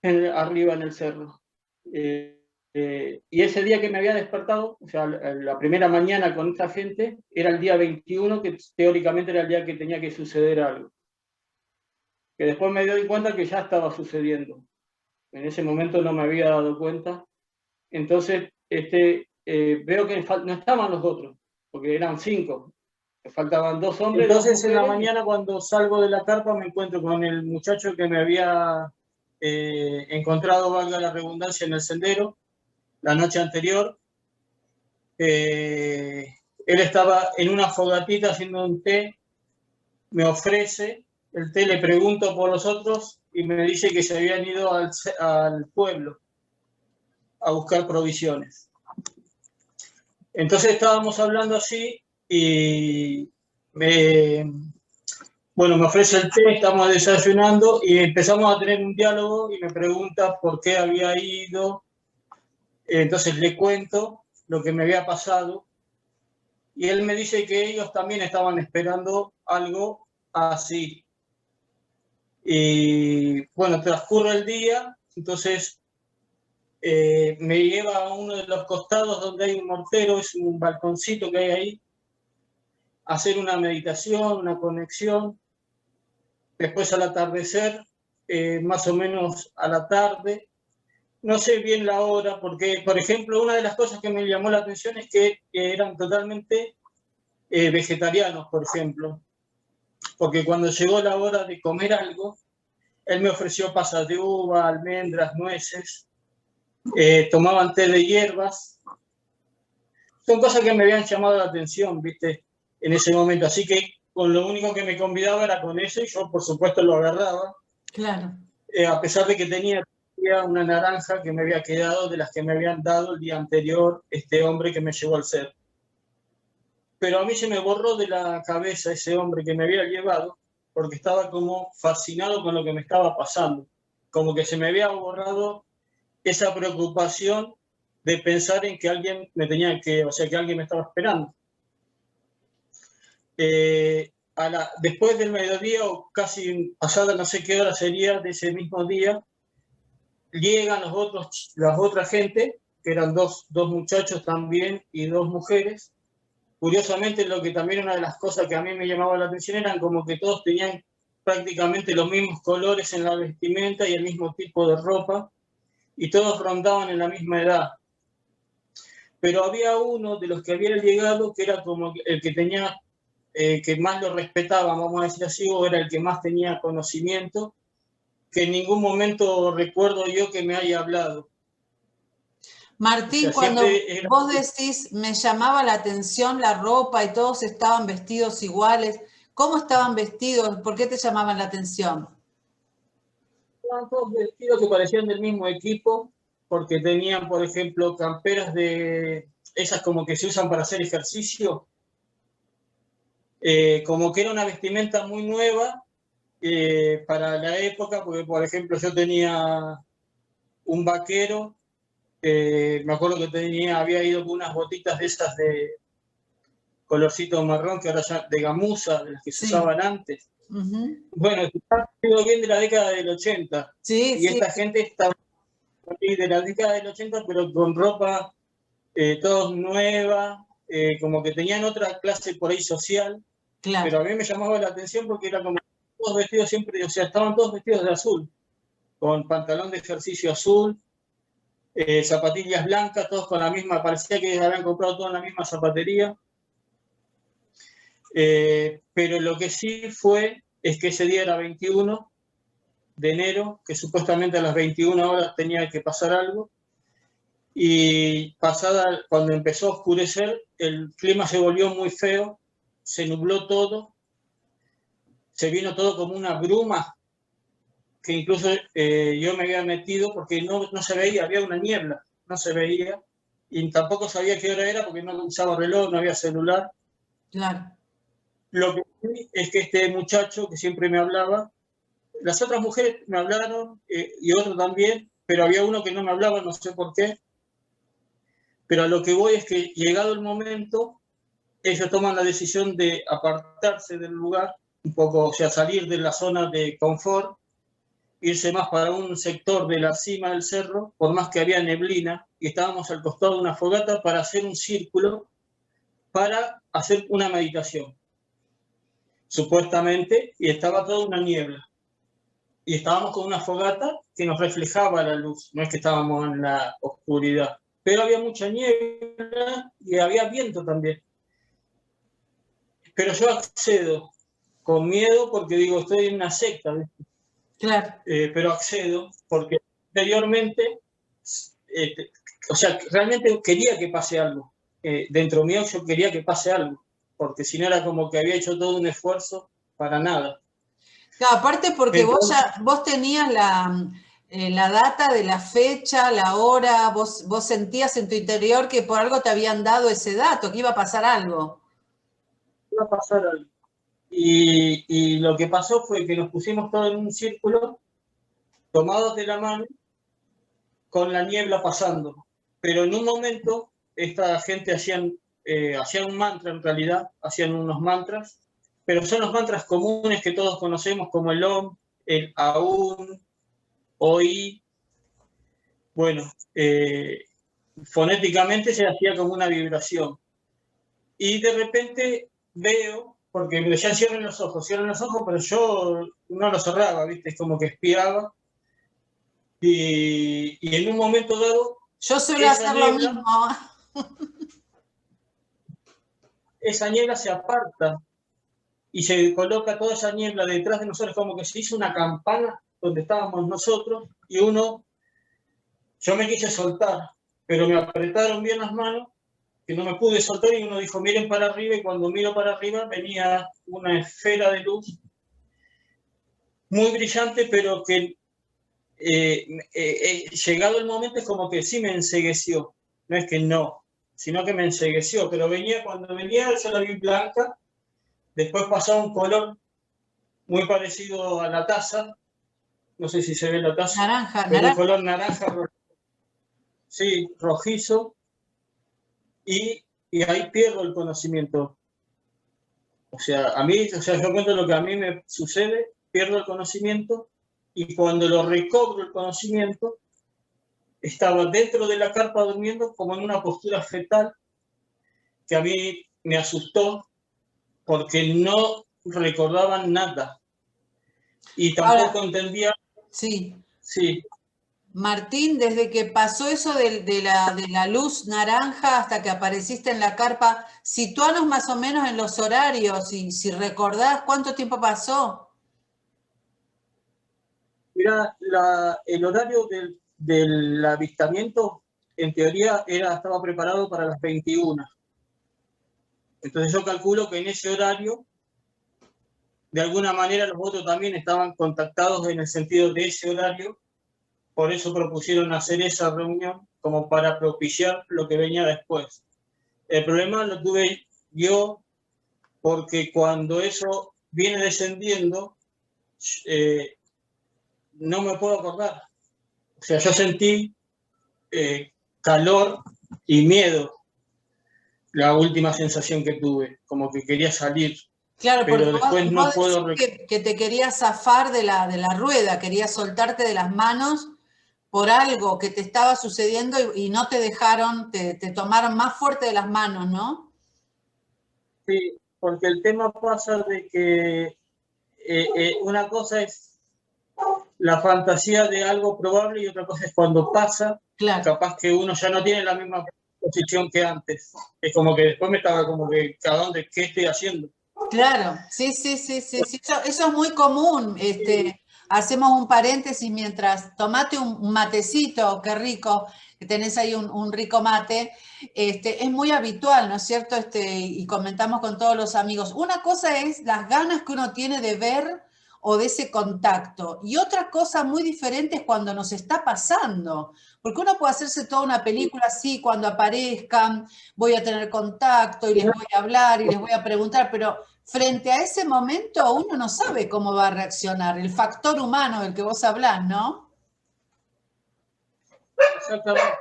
arriba en el cerro. Y ese día que me había despertado, o sea, la primera mañana con esta gente, era el día 21, que teóricamente era el día que tenía que suceder algo. Que después me doy cuenta que ya estaba sucediendo. En ese momento no me había dado cuenta. Entonces, veo que no estaban los otros, porque eran 5. Me faltaban 2 hombres.
Entonces en la mañana cuando salgo de la carpa me encuentro con el muchacho que me había encontrado, valga la redundancia, en el sendero la noche anterior. Él estaba en una fogatita haciendo un té, me ofrece el té, le pregunto por los otros y me dice que se habían ido al pueblo a buscar provisiones. Entonces estábamos hablando así y me ofrece el té, estamos desayunando y empezamos a tener un diálogo y me pregunta por qué había ido. Entonces le cuento lo que me había pasado y él me dice que ellos también estaban esperando algo así. Y bueno, transcurre el día, entonces me lleva a uno de los costados donde hay un mortero, es un balconcito que hay ahí, a hacer una meditación, una conexión. Después al atardecer, más o menos a la tarde, no sé bien la hora, porque, por ejemplo, una de las cosas que me llamó la atención es que eran totalmente vegetarianos, por ejemplo. Porque cuando llegó la hora de comer algo, él me ofreció pasas de uva, almendras, nueces, tomaban té de hierbas. Son cosas que me habían llamado la atención, ¿viste? En ese momento. Así que con lo único que me convidaba era con eso y yo, por supuesto, lo agarraba.
Claro.
A pesar de que tenía una naranja que me había quedado de las que me habían dado el día anterior este hombre que me llevó al ser. Pero a mí se me borró de la cabeza ese hombre que me había llevado porque estaba como fascinado con lo que me estaba pasando. Como que se me había borrado esa preocupación de pensar en que alguien me tenía que, o sea, que alguien me estaba esperando. Después del mediodía o casi pasada no sé qué hora sería de ese mismo día, llegan las otras gente, que eran dos muchachos también y 2 mujeres. Curiosamente, lo que también una de las cosas que a mí me llamaba la atención eran como que todos tenían prácticamente los mismos colores en la vestimenta y el mismo tipo de ropa, y todos rondaban en la misma edad. Pero había uno de los que había llegado que era como el que tenía, que más lo respetaban, vamos a decir así, o era el que más tenía conocimiento, que en ningún momento recuerdo yo que me haya hablado.
Martín, o sea, cuando vos decís, me llamaba la atención la ropa y todos estaban vestidos iguales, ¿cómo estaban vestidos? ¿Por qué te llamaban la atención?
Estaban todos vestidos que parecían del mismo equipo, porque tenían, por ejemplo, camperas de esas como que se usan para hacer ejercicio, como que era una vestimenta muy nueva para la época, porque, por ejemplo, yo tenía un vaquero, me acuerdo que había ido con unas botitas de esas de colorcito marrón, que ahora ya de gamuza, de las que se usaban antes. Bueno, está bien de la década del 80. Y esta gente estaba de la década del 80, pero con ropa todos nueva, como que tenían otra clase por ahí social. Claro. Pero a mí me llamaba la atención porque era como todos vestidos siempre, o sea, estaban todos vestidos de azul, con pantalón de ejercicio azul, zapatillas blancas, todos con la misma, parecía que habían comprado todos en la misma zapatería. Pero lo que sí es que ese día era 21 de enero, que supuestamente a las 21 horas tenía que pasar algo, y cuando empezó a oscurecer, el clima se volvió muy feo, se nubló todo, se vino todo como una bruma, que incluso yo me había metido porque no se veía, había una niebla, no se veía, y tampoco sabía qué hora era porque no usaba reloj, no había celular.
Claro.
Lo que sí es que este muchacho que siempre me hablaba, las otras mujeres me hablaron y otro también, pero había uno que no me hablaba, no sé por qué. Pero a lo que voy es que llegado el momento, ellos toman la decisión de apartarse del lugar, un poco, o sea, salir de la zona de confort, irse más para un sector de la cima del cerro, por más que había neblina, y estábamos al costado de una fogata para hacer un círculo, para hacer una meditación. Supuestamente, y estaba toda una niebla. Y estábamos con una fogata que nos reflejaba la luz, no es que estábamos en la oscuridad. pero había mucha niebla y había viento también. Pero yo accedo con miedo porque digo, estoy en una secta, ¿viste?
Claro.
Pero accedo porque anteriormente, o sea, realmente quería que pase algo. Dentro mío yo quería que pase algo, porque si no era como que había hecho todo un esfuerzo para nada.
Claro, aparte porque
Entonces,
vos tenías la data de la fecha, la hora, vos sentías en tu interior que por algo te habían dado ese dato, que iba a pasar algo.
iba a pasar algo. Y lo que pasó fue que nos pusimos todos en un círculo, tomados de la mano, con la niebla pasando. Pero en un momento, esta gente hacían un mantra en realidad, hacían unos mantras, pero son los mantras comunes que todos conocemos, como el Om, el Aum, Oi. Bueno, fonéticamente se hacía como una vibración. Y de repente veo, porque me decían cierren los ojos, pero yo no los cerraba, ¿viste? Es como que espiaba. Y en un momento dado,
Yo suelo
esa
hacer lo
niebla,
mismo.
esa niebla se aparta y se coloca toda esa niebla detrás de nosotros, como que se hizo una campana donde estábamos nosotros y yo me quise soltar, pero me apretaron bien las manos, que no me pude soltar y uno dijo, miren para arriba, y cuando miro para arriba venía una esfera de luz muy brillante, pero que llegado el momento es como que sí me encegueció, no es que no, sino que me encegueció, pero cuando venía yo la vi blanca, después pasó un color muy parecido a la taza, no sé si se ve la taza,
Naranja,
pero un
naranja.
color naranja, sí, rojizo, y ahí pierdo el conocimiento. O sea, yo cuento lo que a mí me sucede, pierdo el conocimiento, y cuando lo recobro el conocimiento, estaba dentro de la carpa durmiendo como en una postura fetal, que a mí me asustó porque no recordaba nada y
Ahora,
tampoco entendía,
sí.
sí,
Martín, desde que pasó eso de la luz naranja hasta que apareciste en la carpa, situanos más o menos en los horarios y si recordás cuánto tiempo pasó.
mira, el horario del avistamiento en teoría estaba preparado para las 21. Entonces yo calculo que en ese horario, de alguna manera los otros también estaban contactados en el sentido de ese horario, por eso propusieron hacer esa reunión como para propiciar lo que venía después. El problema lo tuve yo porque cuando eso viene descendiendo, no me puedo acordar. O sea, yo sentí calor y miedo, la última sensación que tuve, como que quería salir,
Claro, porque
pero después
vos
no
decís
puedo
que te querías zafar de la rueda, querías soltarte de las manos por algo que te estaba sucediendo y no te dejaron, te tomaron más fuerte de las manos, ¿no?
Sí, porque el tema pasa de que una cosa es la fantasía de algo probable y otra cosa es cuando pasa,
Claro.
capaz que uno ya no tiene la misma posición que antes. Es como que después me estaba como que, ¿a dónde? ¿Qué estoy haciendo?
Claro, sí, sí, sí, sí, sí. Eso es muy común. Hacemos un paréntesis mientras tomate un matecito, qué rico, que tenés ahí un rico mate. Es muy habitual, ¿no es cierto? Y comentamos con todos los amigos. Una cosa es las ganas que uno tiene de ver o de ese contacto. Y otra cosa muy diferente es cuando nos está pasando. Porque uno puede hacerse toda una película así, cuando aparezcan, voy a tener contacto y les voy a hablar y les voy a preguntar, pero frente a ese momento uno no sabe cómo va a reaccionar, el factor humano del que vos hablás, ¿no?
Exactamente,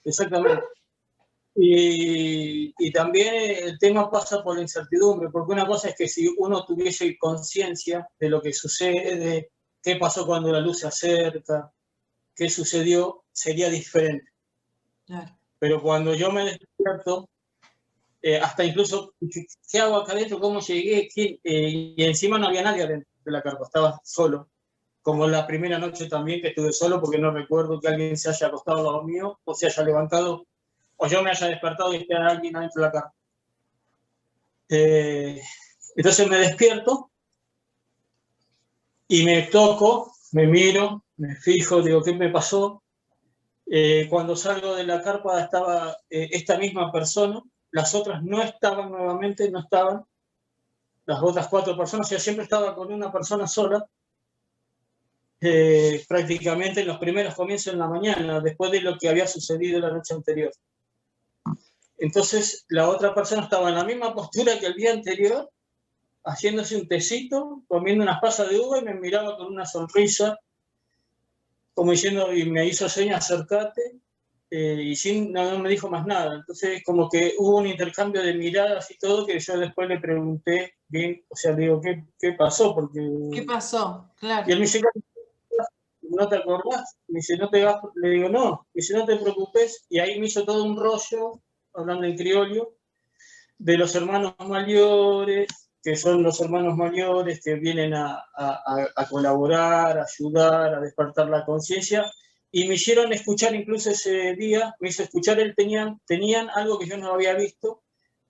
exactamente. Y también el tema pasa por la incertidumbre, porque una cosa es que si uno tuviese conciencia de lo que sucede, de qué pasó cuando la luz se acerca, qué sucedió, sería diferente.
Claro.
Pero cuando yo me despierto, hasta incluso, ¿qué hago acá adentro? ¿Cómo llegué? Y encima no había nadie adentro de la carpa, estaba solo. como la primera noche también que estuve solo, porque no recuerdo que alguien se haya acostado al lado mío, o se haya levantado, o yo me haya despertado y esté alguien adentro de la cama. Entonces me despierto y me toco, me miro, me fijo, digo, ¿qué me pasó? Cuando salgo de la carpa estaba esta misma persona, las otras no estaban nuevamente, no estaban, las otras 4 personas, yo siempre estaba con una persona sola, prácticamente en los primeros comienzos en la mañana, después de lo que había sucedido la noche anterior. Entonces la otra persona estaba en la misma postura que el día anterior, haciéndose un tecito, comiendo unas pasas de uva y me miraba con una sonrisa, como diciendo, y me hizo señas, acércate, y no me dijo más nada. Entonces como que hubo un intercambio de miradas y todo, que yo después le pregunté bien, o sea, digo, ¿qué pasó? Porque...
¿Qué pasó? Claro.
Y él me dice, ¿no te acordás? Me dice, no te vas, le digo, no, me dice, no te preocupes, y ahí me hizo todo un rollo, hablando en criollo, de los hermanos mayores, que son los hermanos mayores que vienen a colaborar, a ayudar, a despertar la conciencia, y me hicieron escuchar incluso ese día, me hizo escuchar, tenían algo que yo no había visto,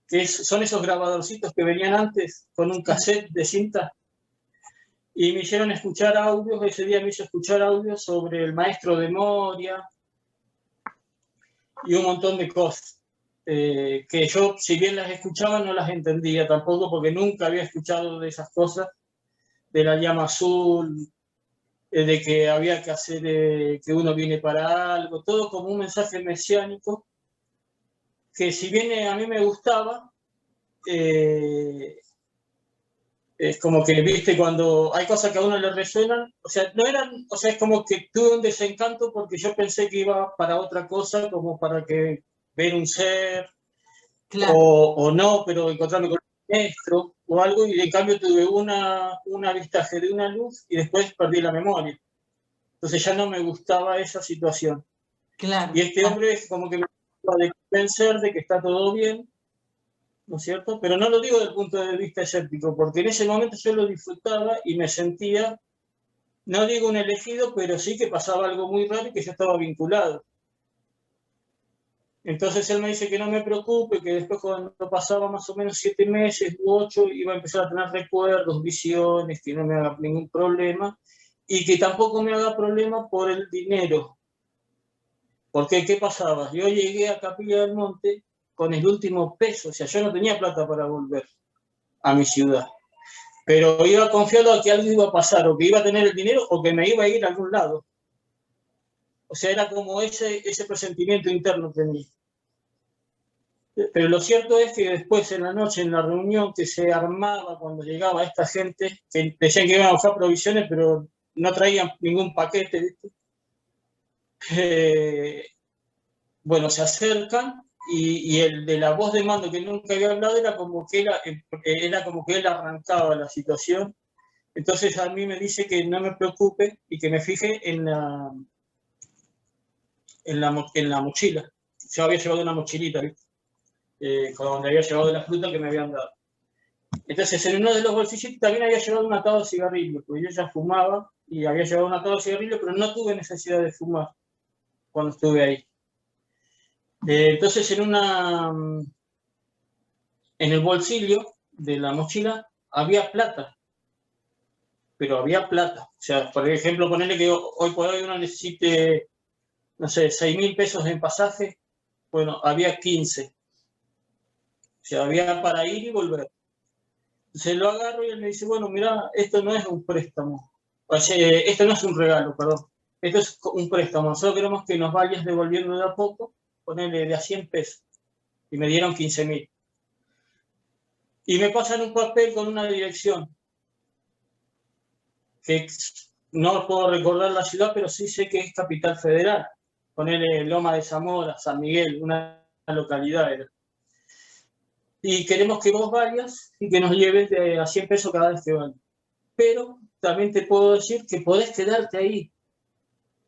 que son esos grabadorcitos que venían antes con un cassette de cinta, y me hicieron escuchar audios, ese día me hizo escuchar audios sobre el maestro de Moria y un montón de cosas. Que yo, si bien las escuchaba, no las entendía tampoco, porque nunca había escuchado de esas cosas, de la llama azul, de que había que hacer, que uno viene para algo, todo como un mensaje mesiánico, que si bien a mí me gustaba, es como que, viste, cuando hay cosas que a uno le resuenan, o sea, no eran, o sea, es como que tuve un desencanto porque yo pensé que iba para otra cosa, como para que ver un ser,
Claro.
o no, pero encontrarme con un maestro o algo, y en cambio tuve un avistaje de una luz y después perdí la memoria. Entonces ya no me gustaba esa situación.
Claro.
Y este hombre es como que me trataba de convencer de que está todo bien, ¿no es cierto? Pero no lo digo desde el punto de vista escéptico, porque en ese momento yo lo disfrutaba y me sentía, no digo un elegido, pero sí que pasaba algo muy raro y que yo estaba vinculado. Entonces él me dice que no me preocupe, que después cuando pasaba más o menos 7 meses u 8 iba a empezar a tener recuerdos, visiones, que no me haga ningún problema y que tampoco me haga problema por el dinero. Porque ¿qué pasaba? Yo llegué a Capilla del Monte con el último peso, o sea, yo no tenía plata para volver a mi ciudad, pero iba confiado a que algo iba a pasar, o que iba a tener el dinero o que me iba a ir a algún lado. O sea, era como ese presentimiento interno que tenía. Pero lo cierto es que después en la noche, en la reunión que se armaba cuando llegaba esta gente, que decían que iban a buscar provisiones, pero no traían ningún paquete, ¿viste? Bueno, se acercan y el de la voz de mando que nunca había hablado era como que él arrancaba la situación. Entonces a mí me dice que no me preocupe y que me fije en la mochila. Yo había llevado una mochilita, ¿viste? Donde había llevado la fruta que me habían dado. Entonces, en uno de los bolsillos también había llevado un atado de cigarrillos, porque yo ya fumaba y había llevado un atado de cigarrillos, pero no tuve necesidad de fumar cuando estuve ahí. Entonces, en el bolsillo de la mochila había plata, pero había plata. O sea, por ejemplo, ponerle que hoy por hoy uno necesite, no sé, 6.000 pesos en pasaje, bueno, había 15. O sea, había para ir y volver. Se lo agarro y él me dice, bueno, mira, esto no es un préstamo. O sea, esto no es un regalo, perdón. Esto es un préstamo. Nosotros queremos que nos vayas devolviendo de a poco, ponerle de a 100 pesos. Y me dieron 15.000. Y me pasan un papel con una dirección. Que no puedo recordar la ciudad, pero sí sé que es Capital Federal. Ponerle Loma de Zamora, San Miguel, una localidad era. Y queremos que vos vayas y que nos lleves de a 100 pesos cada vez que vayas. Pero también te puedo decir que podés quedarte ahí.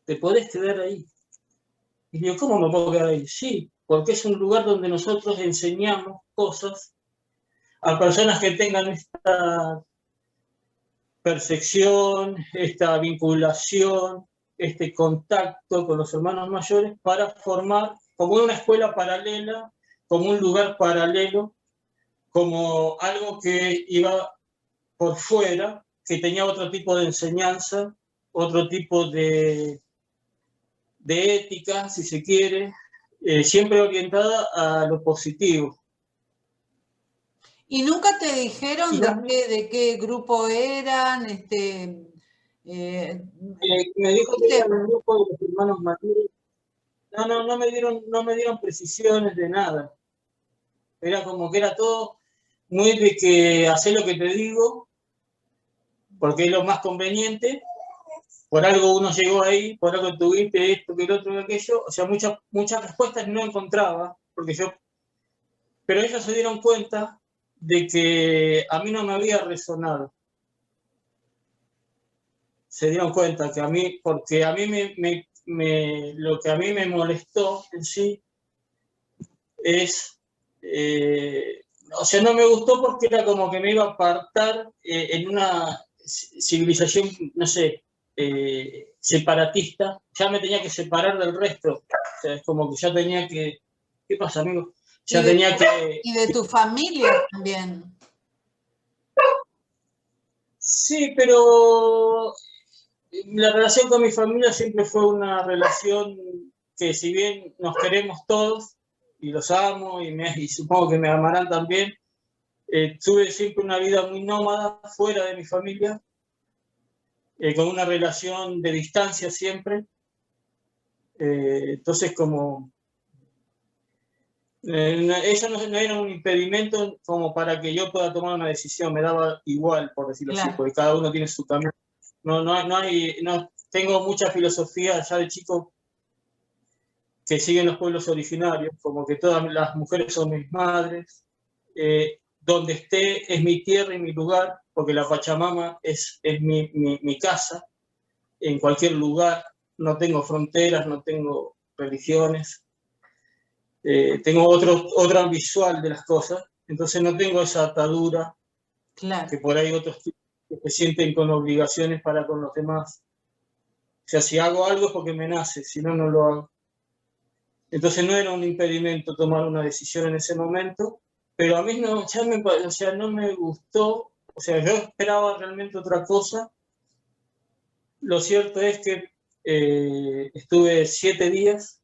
Te podés quedar ahí. Y digo, ¿cómo me puedo quedar ahí? Sí, porque es un lugar donde nosotros enseñamos cosas a personas que tengan percepción, esta vinculación, este contacto con los hermanos mayores para formar como una escuela paralela, como un lugar paralelo, como algo que iba por fuera, que tenía otro tipo de enseñanza, otro tipo de ética, si se quiere, siempre orientada a lo positivo.
¿Y nunca te dijeron de qué grupo eran?
Me dijo que era un grupo de los hermanos mayores. No me dieron precisiones de nada. Era como que era todo muy de que hacer lo que te digo, porque es lo más conveniente. Por algo uno llegó ahí, por algo tuviste esto, que el otro, que aquello. O sea, muchas respuestas no encontraba, pero ellos se dieron cuenta de que a mí no me había resonado. Se dieron cuenta que a mí, porque a mí lo que a mí me molestó en sí es, o sea, no me gustó porque era como que me iba a apartar en una civilización, no sé, separatista, ya me tenía que separar del resto, o sea, es como que ya tenía que, ¿qué pasa, amigo? Ya tenía que...
Y de tu familia también.
Sí, pero la relación con mi familia siempre fue una relación que, si bien nos queremos todos y los amo y supongo que me amarán también, tuve siempre una vida muy nómada fuera de mi familia, con una relación de distancia siempre. Entonces, como eso no era un impedimento como para que yo pueda tomar una decisión, me daba igual, por decirlo así, porque cada uno tiene su camino. No tengo mucha filosofía ya de chico que siguen los pueblos originarios, como que todas las mujeres son mis madres, donde esté es mi tierra y mi lugar, porque la Pachamama es mi casa, en cualquier lugar, no tengo fronteras, no tengo religiones, tengo otra visual de las cosas, entonces no tengo esa atadura que por ahí otros que se sienten con obligaciones para con los demás. O sea, si hago algo es porque me nace, si no, no lo hago. Entonces no era un impedimento tomar una decisión en ese momento, pero a mí no, o sea, no me gustó, o sea, yo esperaba realmente otra cosa. Lo cierto es que estuve 7 días.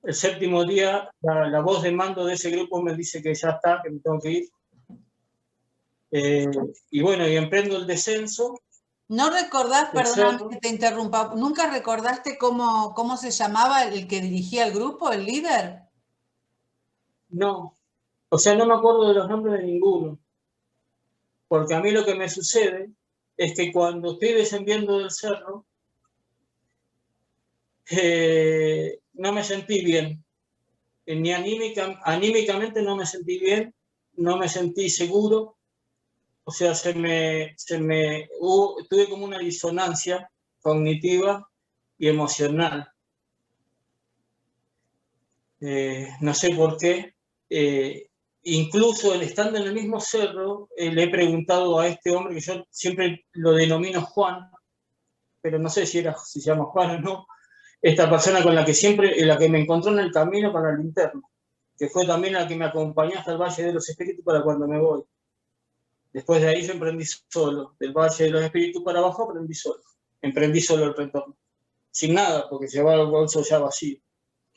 El 7º día, la voz de mando de ese grupo me dice que ya está, que me tengo que ir. Y bueno, y emprendo el descenso.
¿No recordás, perdóname que te interrumpa, nunca recordaste cómo se llamaba el que dirigía el grupo, el líder?
No, o sea, no me acuerdo de los nombres de ninguno. Porque a mí lo que me sucede es que cuando estoy descendiendo del cerro, no me sentí bien. Ni anímicamente no me sentí bien, no me sentí seguro. O sea, tuve como una disonancia cognitiva y emocional. No sé por qué. Incluso estando en el mismo cerro, le he preguntado a este hombre, que yo siempre lo denomino Juan, pero no sé si se llama Juan o no, esta persona con la que me encontró en el camino para el interno, que fue también la que me acompañó hasta el Valle de los Espíritus para cuando me voy. Después de ahí yo emprendí solo, del Valle de los Espíritus para abajo emprendí solo el retorno, sin nada, porque llevaba el bolso ya vacío,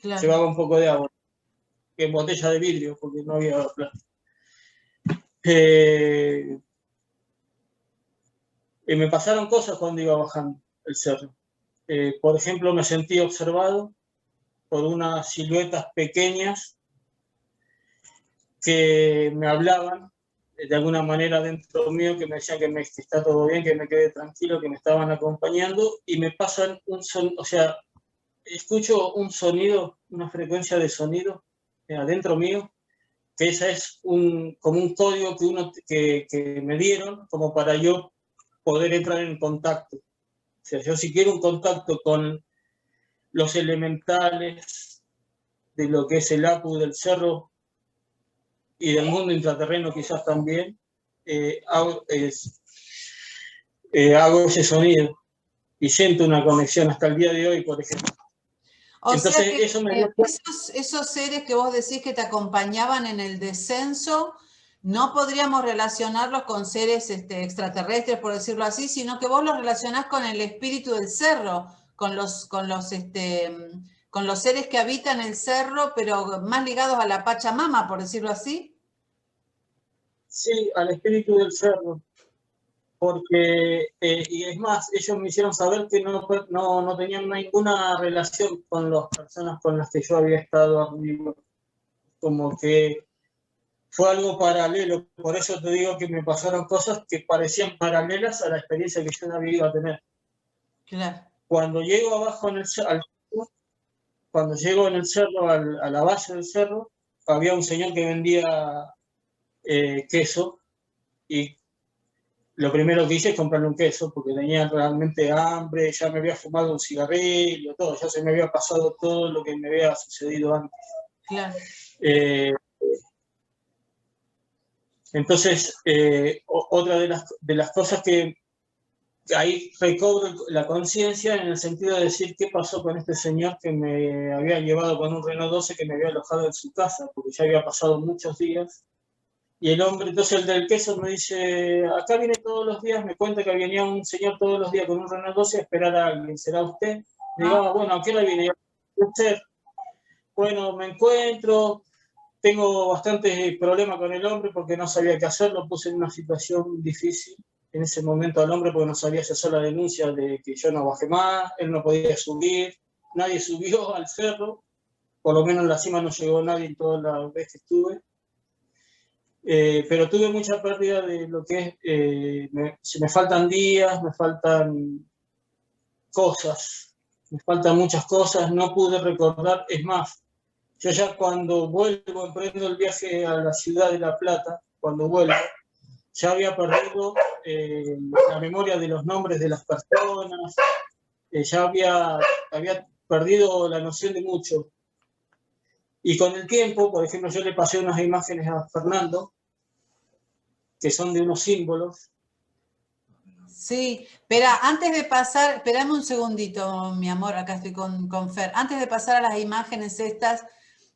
llevaba un poco de agua, en botella de vidrio, porque no había plástico. Y me pasaron cosas cuando iba bajando el cerro. Por ejemplo, me sentí observado por unas siluetas pequeñas que me hablaban de alguna manera dentro mío, que me decían que está todo bien, que me quede tranquilo, que me estaban acompañando, y me pasan o sea, escucho un sonido, una frecuencia de sonido adentro mío, que esa es como un código que me dieron como para yo poder entrar en contacto. O sea, yo si quiero un contacto con los elementales de lo que es el Apu del cerro y del mundo intraterreno quizás también, hago ese sonido y siento una conexión hasta el día de hoy, por ejemplo.
O
Entonces,
sea que
eso me dio...
esos seres que vos decís que te acompañaban en el descenso, no podríamos relacionarlos con seres extraterrestres, por decirlo así, sino que vos los relacionás con el espíritu del cerro, con los seres que habitan el cerro, pero más ligados a la Pachamama, por decirlo así.
Sí, al espíritu del cerro, porque, y es más, ellos me hicieron saber que no tenían ninguna relación con las personas con las que yo había estado arriba, como que fue algo paralelo, por eso te digo que me pasaron cosas que parecían paralelas a la experiencia que yo no había ido a tener.
Claro.
Cuando llego abajo en el cerro, cuando llego en el cerro, a la base del cerro, había un señor que vendía queso, y lo primero que hice es comprarle un queso porque tenía realmente hambre, ya me había fumado un cigarrillo, todo, ya se me había pasado todo lo que me había sucedido antes.
Claro.
Entonces, otra de las cosas que ahí recobro la conciencia en el sentido de decir qué pasó con este señor que me había llevado con un Renault 12 que me había alojado en su casa, porque ya había pasado muchos días. Y el hombre, entonces el del queso me dice, acá viene todos los días, me cuenta que venía un señor todos los días con un Renault 12 a esperar a alguien, ¿será usted? Le digo, bueno, ¿a qué hora viene? Usted. Bueno, me encuentro, tengo bastante problema con el hombre porque no sabía qué hacer, lo puse en una situación difícil en ese momento al hombre porque no sabía si hacer la denuncia de que yo no bajé más, él no podía subir, nadie subió al cerro, por lo menos en la cima no llegó nadie en toda la vez que estuve. Pero tuve mucha pérdida de lo que es, me faltan días, me faltan cosas, me faltan muchas cosas, no pude recordar, es más, yo ya cuando vuelvo, emprendo el viaje a la ciudad de La Plata, cuando vuelvo, ya había perdido la memoria de los nombres de las personas, ya había perdido la noción de mucho. Y con el tiempo, por ejemplo, yo le pasé unas imágenes a Fernando, que son de unos símbolos.
Sí, espera, antes de pasar, esperame un segundito, mi amor, acá estoy con Fer. Antes de pasar a las imágenes estas,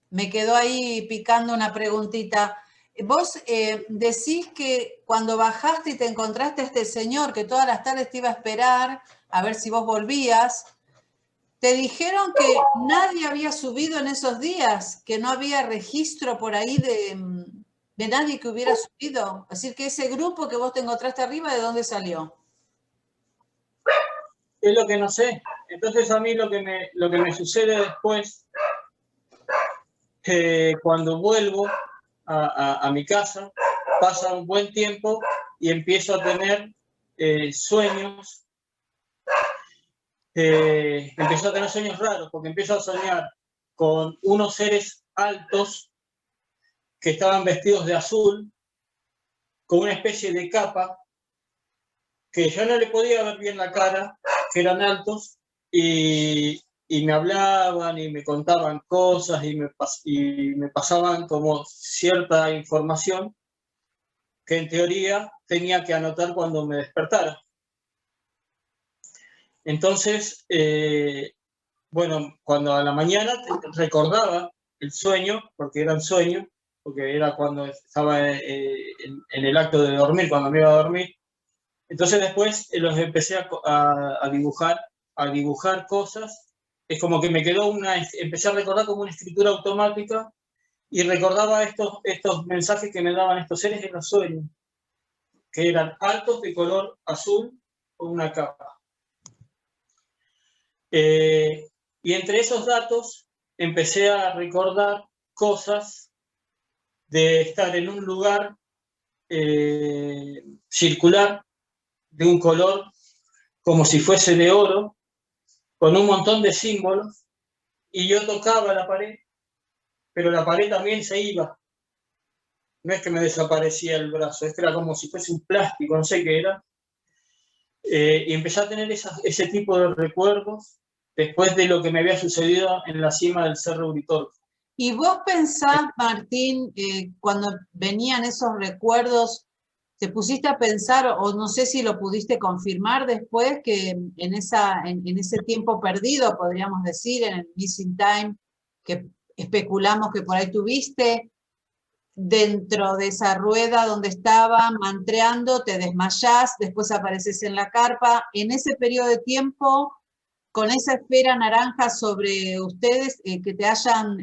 me quedó ahí picando una preguntita. Vos decís que cuando bajaste y te encontraste a este señor que todas las tardes te iba a esperar a ver si vos volvías, te dijeron que nadie había subido en esos días, que no había registro por ahí de nadie que hubiera subido. Es decir, que ese grupo que vos te encontraste arriba, ¿de dónde salió?
Es lo que no sé. Entonces a mí lo que me sucede después, cuando vuelvo a mi casa, pasa un buen tiempo y empiezo a tener sueños. Empiezo a tener sueños raros, porque empiezo a soñar con unos seres altos que estaban vestidos de azul, con una especie de capa, que yo no le podía ver bien la cara, que eran altos, y me hablaban y me contaban cosas y me pasaban como cierta información que en teoría tenía que anotar cuando me despertara. Entonces, bueno, cuando a la mañana recordaba el sueño, porque era un sueño, porque era cuando estaba en el acto de dormir, cuando me iba a dormir. Entonces después los empecé a dibujar cosas. Es como que me quedó empecé a recordar como una escritura automática y recordaba estos mensajes que me daban estos seres en los sueños, que eran altos de color azul con una capa. Y entre esos datos empecé a recordar cosas de estar en un lugar circular de un color como si fuese de oro, con un montón de símbolos, y yo tocaba la pared, pero la pared también se iba. No es que me desaparecía el brazo, es que era como si fuese un plástico, no sé qué era. Y empecé a tener ese tipo de recuerdos después de lo que me había sucedido en la cima del Cerro Uritorco.
¿Y vos pensás, Martín, cuando venían esos recuerdos, ¿te pusiste a pensar, o no sé si lo pudiste confirmar después, que en ese tiempo perdido, podríamos decir, en el missing time, que especulamos que por ahí tuviste, dentro de esa rueda donde estaban mantreando, te desmayás, después apareces en la carpa, en ese periodo de tiempo, con esa esfera naranja sobre ustedes, que te hayan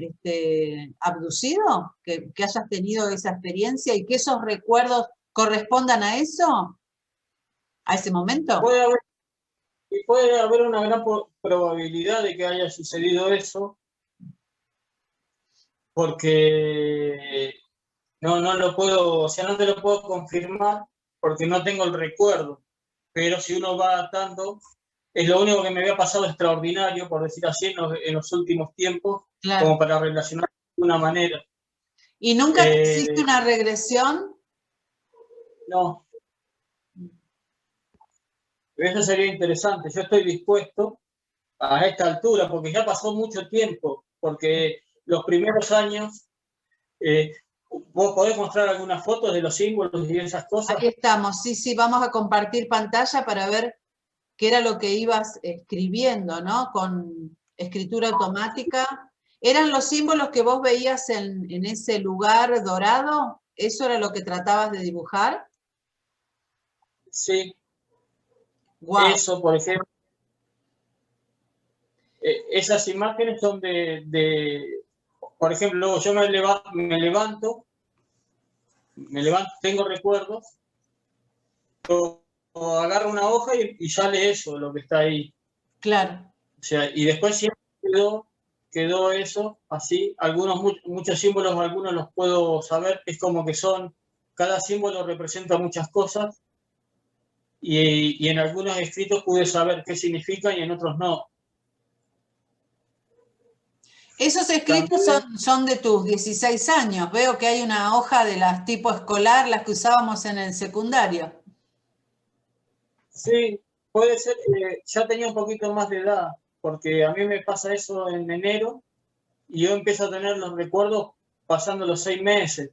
abducido, que hayas tenido esa experiencia y que esos recuerdos correspondan a eso, a ese momento?
Puede haber una gran probabilidad de que haya sucedido eso, porque no lo puedo, o sea, no te lo puedo confirmar porque no tengo el recuerdo, pero si uno va atando, es lo único que me había pasado extraordinario, por decir así, en los últimos tiempos,
Claro.
como para relacionar de una manera.
¿Y nunca te hiciste una regresión?
No. Eso sería interesante. Yo estoy dispuesto a esta altura, porque ya pasó mucho tiempo, porque los primeros años, ¿vos podés mostrar algunas fotos de los símbolos y esas cosas?
Aquí estamos, sí, vamos a compartir pantalla para ver qué era lo que ibas escribiendo, ¿no? Con escritura automática. ¿Eran los símbolos que vos veías en ese lugar dorado? ¿Eso era lo que tratabas de dibujar?
Sí.
Wow.
Eso, por ejemplo. Esas imágenes son por ejemplo, yo me levanto, tengo recuerdos, o agarro una hoja y sale eso, lo que está ahí.
Claro.
O sea, y después siempre quedó eso así. Muchos símbolos, algunos los puedo saber, es como que cada símbolo representa muchas cosas, y en algunos escritos pude saber qué significan y en otros no.
Esos escritos son de tus 16 años. Veo que hay una hoja de las tipo escolar, las que usábamos en el secundario.
Sí, puede ser que ya tenía un poquito más de edad, porque a mí me pasa eso en enero y yo empiezo a tener los recuerdos pasando los 6 meses.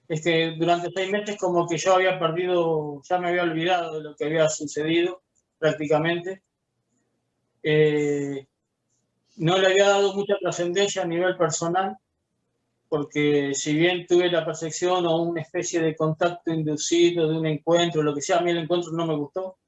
Es que durante 6 meses como que yo había perdido, ya me había olvidado de lo que había sucedido prácticamente. No le había dado mucha trascendencia a nivel personal, porque si bien tuve la percepción o una especie de contacto inducido, de un encuentro, lo que sea, a mí el encuentro no me gustó.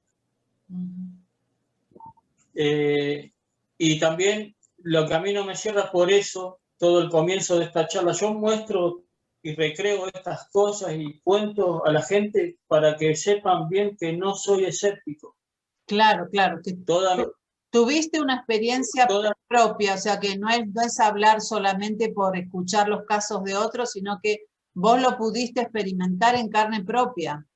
Y también lo que a mí no me cierra, por eso todo el comienzo de esta charla, yo muestro y recreo estas cosas y cuento a la gente para que sepan bien que no soy escéptico.
Claro, que tuviste una experiencia propia, o sea que no es hablar solamente por escuchar los casos de otros, sino que vos lo pudiste experimentar en carne propia.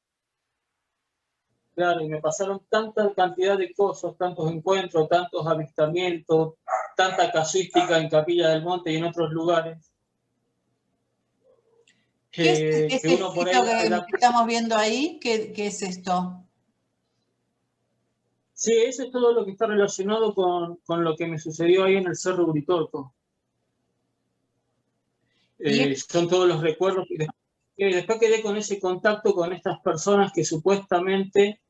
Claro, y me pasaron tanta cantidad de cosas, tantos encuentros, tantos avistamientos, tanta casuística en Capilla del Monte y en otros lugares.
¿Qué es uno por ahí que estamos viendo ahí? ¿Qué es esto?
Sí, eso es todo lo que está relacionado con lo que me sucedió ahí en el Cerro Uritorco. Son todos los recuerdos. Y después quedé con ese contacto con estas personas que supuestamente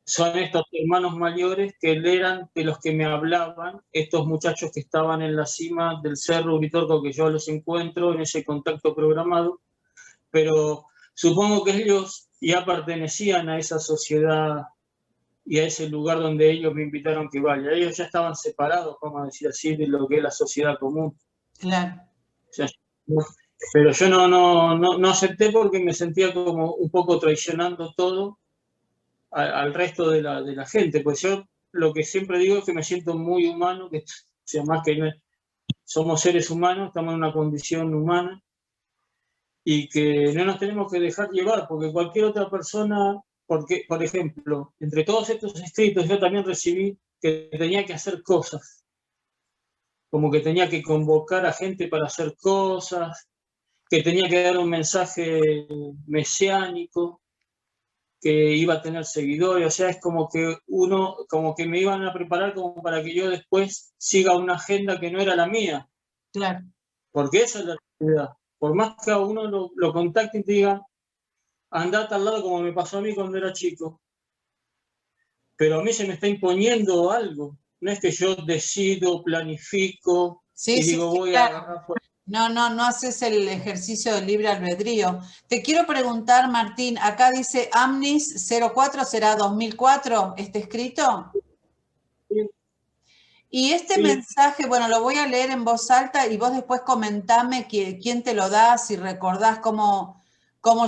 son estos hermanos mayores que eran de los que me hablaban, estos muchachos que estaban en la cima del Cerro Uritorco, que yo los encuentro en ese contacto programado, pero supongo que ellos ya pertenecían a esa sociedad y a ese lugar donde ellos me invitaron que vaya. Ellos ya estaban separados, vamos a decir así, de lo que es la sociedad común.
Claro.
O sea, pero yo no acepté porque me sentía como un poco traicionando todo al resto de la gente. Pues yo lo que siempre digo es que me siento muy humano, que sea, más que somos seres humanos, estamos en una condición humana y que no nos tenemos que dejar llevar, porque cualquier otra persona, porque, por ejemplo, entre todos estos escritos yo también recibí que tenía que hacer cosas, como que tenía que convocar a gente para hacer cosas, que tenía que dar un mensaje mesiánico, que iba a tener seguidores, o sea, es como que me iban a preparar como para que yo después siga una agenda que no era la mía.
Claro.
Porque esa es la realidad. Por más que a uno lo contacte y te diga, andá a tal lado como me pasó a mí cuando era chico. Pero a mí se me está imponiendo algo. No es que yo decido, planifico
Sí,
y
sí,
digo
sí,
voy a
claro.
agarrar.
No haces el ejercicio del libre albedrío. Te quiero preguntar, Martín, acá dice Amnis 04, ¿será 2004 este escrito? Y este
Sí,
mensaje, bueno, lo voy a leer en voz alta y vos después comentame quién te lo da, si recordás cómo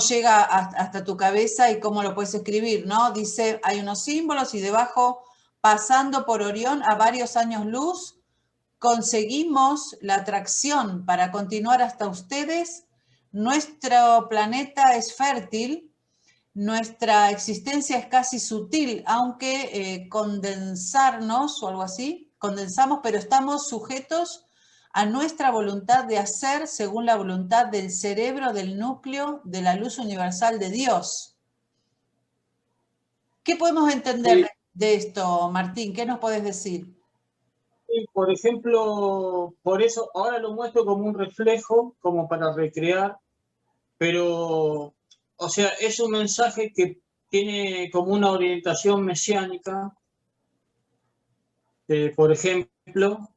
llega hasta tu cabeza y cómo lo puedes escribir, ¿no? Dice, hay unos símbolos y debajo, pasando por Orión a varios años luz, conseguimos la atracción para continuar hasta ustedes. Nuestro planeta es fértil, nuestra existencia es casi sutil, aunque condensarnos o algo así, condensamos, pero estamos sujetos a nuestra voluntad de hacer según la voluntad del cerebro, del núcleo, de la luz universal de Dios. ¿Qué podemos entender
sí,
de esto, Martín? ¿Qué nos podés decir?
sí. Por ejemplo, por eso ahora lo muestro como un reflejo, como para recrear, pero, o sea, es un mensaje que tiene como una orientación mesiánica. Por ejemplo,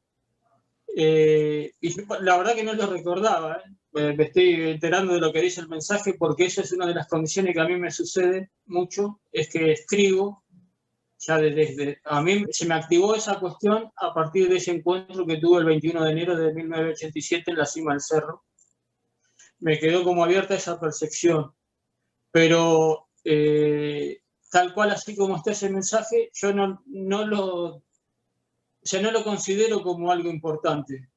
y la verdad que no lo recordaba, ¿eh? Me estoy enterando de lo que dice el mensaje porque eso es una de las condiciones que a mí me sucede mucho, es que escribo, ya desde a mí se me activó esa cuestión a partir de ese encuentro que tuve el 21 de enero de 1987 en la cima del cerro. Me quedó como abierta esa percepción, pero tal cual así como está ese mensaje, yo no lo considero como algo importante.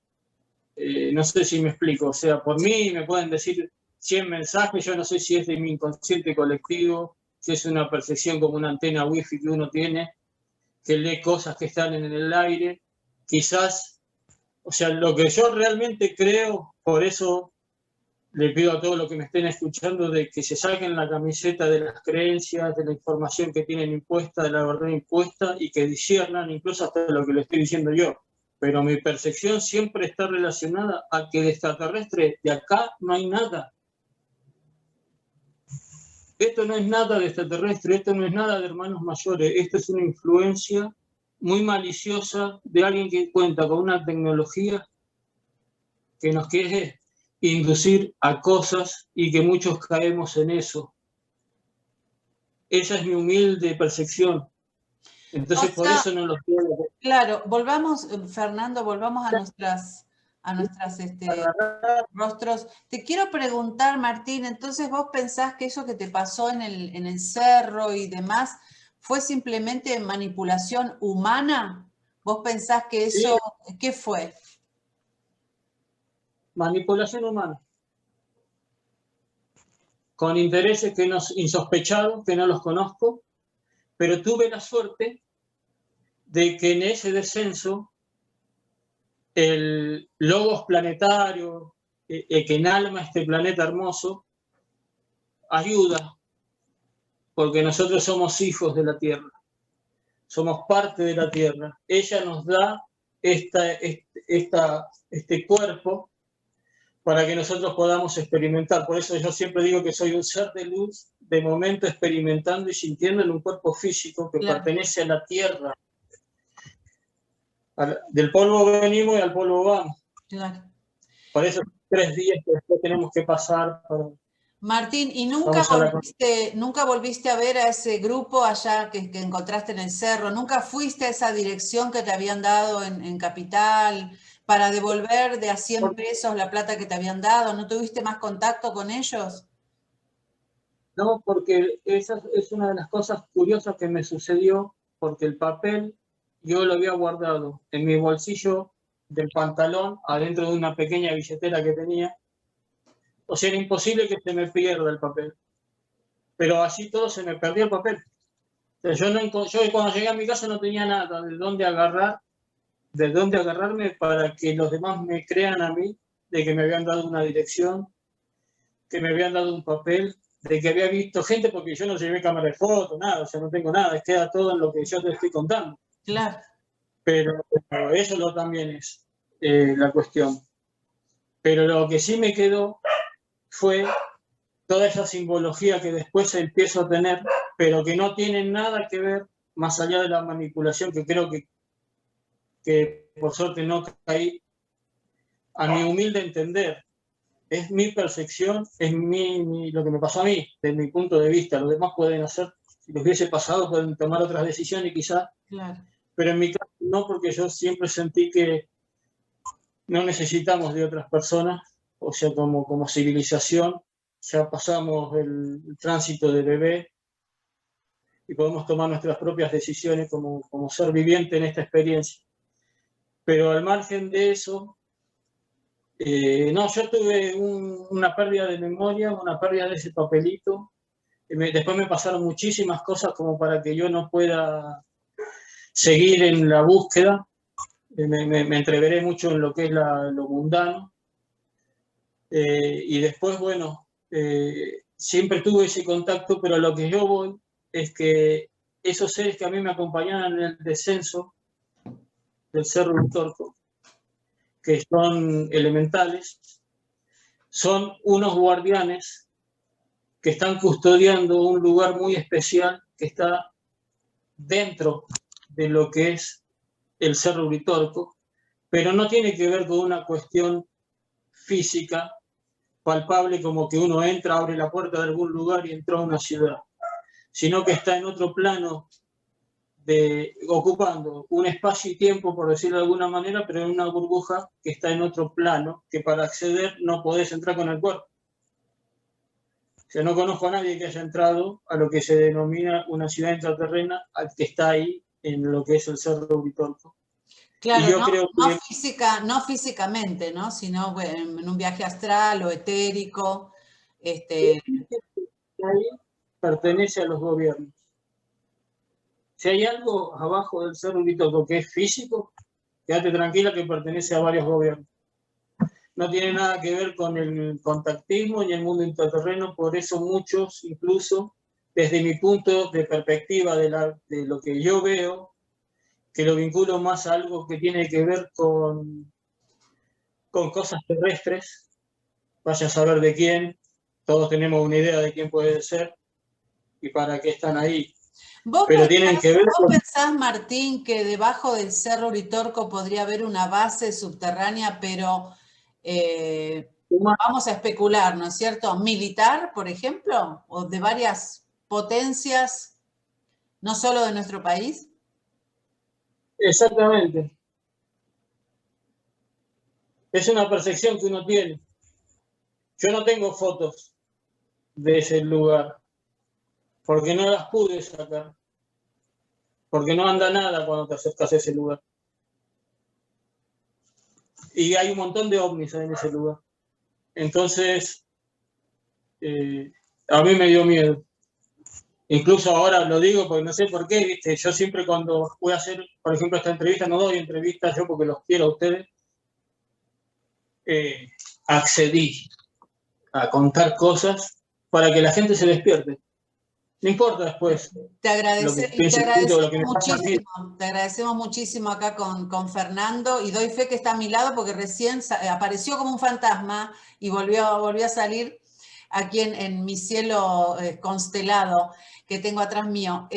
No sé si me explico, o sea, por mí me pueden decir 100 mensajes, yo no sé si es de mi inconsciente colectivo, si es una percepción como una antena wifi que uno tiene, que lee cosas que están en el aire, quizás, o sea, lo que yo realmente creo, por eso le pido a todos los que me estén escuchando de que se saquen la camiseta de las creencias, de la información que tienen impuesta, de la verdad impuesta y que disciernan incluso hasta lo que le estoy diciendo yo. Pero mi percepción siempre está relacionada a que de extraterrestre de acá no hay nada. Esto no es nada de extraterrestre, esto no es nada de hermanos mayores, esto es una influencia muy maliciosa de alguien que cuenta con una tecnología que nos quiere inducir a cosas y que muchos caemos en eso. Esa es mi humilde percepción.
O
Entonces, por
sea,
eso no lo puedo
claro, volvamos, Fernando, volvamos a nuestras
agarrar.
rostros. Te quiero preguntar, Martín, entonces vos pensás que eso que te pasó en el cerro y demás fue simplemente manipulación humana? ¿Vos pensás que
Sí,
eso, qué fue?
manipulación humana, con intereses que insospechados, que no los conozco, pero tuve la suerte de que en ese descenso el logos planetario, que enalma este planeta hermoso, ayuda, porque nosotros somos hijos de la Tierra, somos parte de la Tierra. Ella nos da este cuerpo para que nosotros podamos experimentar. Por eso yo siempre digo que soy un ser de luz, de momento experimentando y sintiendo en un cuerpo físico que
Claro,
pertenece a la Tierra. Del polvo venimos y al polvo vamos.
claro.
Por eso 3 días que después tenemos que pasar.
Martín, ¿y
Vamos a la...
nunca volviste a ver a ese grupo allá que encontraste en el cerro? ¿Nunca fuiste a esa dirección que te habían dado en Capital para devolver de a 100 pesos la plata que te habían dado? ¿No tuviste más contacto con ellos?
No, porque esa es una de las cosas curiosas que me sucedió, porque el papel yo lo había guardado en mi bolsillo del pantalón, adentro de una pequeña billetera que tenía. O sea, era imposible que se me pierda el papel. Pero así todo se me perdió el papel. O sea, yo cuando llegué a mi casa no tenía nada de dónde agarrarme para que los demás me crean a mí de que me habían dado una dirección, que me habían dado un papel, de que había visto gente, porque yo no llevé cámara de foto, nada, o sea, no tengo nada, queda todo en lo que yo te estoy contando.
Claro.
Pero eso también es la cuestión. Pero lo que sí me quedó fue toda esa simbología que después empiezo a tener, pero que no tienen nada que ver, más allá de la manipulación, que creo que por suerte no caí, a mi humilde entender. Es mi percepción, es lo que me pasó a mí, desde mi punto de vista. Los demás pueden hacer, si les hubiese pasado, pueden tomar otras decisiones quizás,
Claro.
pero en mi caso no, porque yo siempre sentí que no necesitamos de otras personas, o sea, como civilización, ya pasamos el tránsito de bebé y podemos tomar nuestras propias decisiones como ser viviente en esta experiencia. Pero al margen de eso, no, yo tuve una pérdida de memoria, una pérdida de ese papelito. Después me pasaron muchísimas cosas como para que yo no pueda seguir en la búsqueda. Me entreveré mucho en lo que es lo mundano. Y después, bueno, siempre tuve ese contacto, pero a lo que yo voy es que esos seres que a mí me acompañaban en el descenso del Cerro Uritorco, que son elementales, son unos guardianes que están custodiando un lugar muy especial que está dentro de lo que es el Cerro Uritorco, pero no tiene que ver con una cuestión física palpable como que uno entra, abre la puerta de algún lugar y entró a una ciudad, sino que está en otro plano, ocupando un espacio y tiempo, por decirlo de alguna manera, pero en una burbuja que está en otro plano, que para acceder no podés entrar con el cuerpo. O sea, no conozco a nadie que haya entrado a lo que se denomina una ciudad intraterrena, al que está ahí en lo que es el Cerro Uritorco.
Claro,
y yo creo que
no físicamente, ¿no? Sino bueno, en un viaje astral o etérico.
ahí pertenece a los gobiernos. Si hay algo abajo del Cerro Uritorco que es físico, quédate tranquila que pertenece a varios gobiernos. No tiene nada que ver con el contactismo ni el mundo intraterreno, por eso muchos, incluso desde mi punto de perspectiva de lo que yo veo, que lo vinculo más a algo que tiene que ver con cosas terrestres, vaya a saber de quién, todos tenemos una idea de quién puede ser y para qué están ahí. Pero tienen que ver
¿Vos pensás, Martín, que debajo del Cerro Uritorco podría haber una base subterránea, pero vamos a especular, ¿no es cierto? Militar, por ejemplo, o de varias potencias, no solo de nuestro país.
Exactamente. Es una percepción que uno tiene. Yo no tengo fotos de ese lugar, porque no las pude sacar, porque no anda nada cuando te acercas a ese lugar. Y hay un montón de ovnis en ese lugar. Entonces, a mí me dio miedo. Incluso ahora lo digo porque no sé por qué, ¿viste? Yo siempre cuando voy a hacer, por ejemplo, esta entrevista, no doy entrevistas yo porque los quiero a ustedes, accedí a contar cosas para que la gente se despierte. No importa después.
Te agradecemos muchísimo acá con Fernando y doy fe que está a mi lado porque recién apareció como un fantasma y volvió a salir aquí en mi cielo constelado que tengo atrás mío.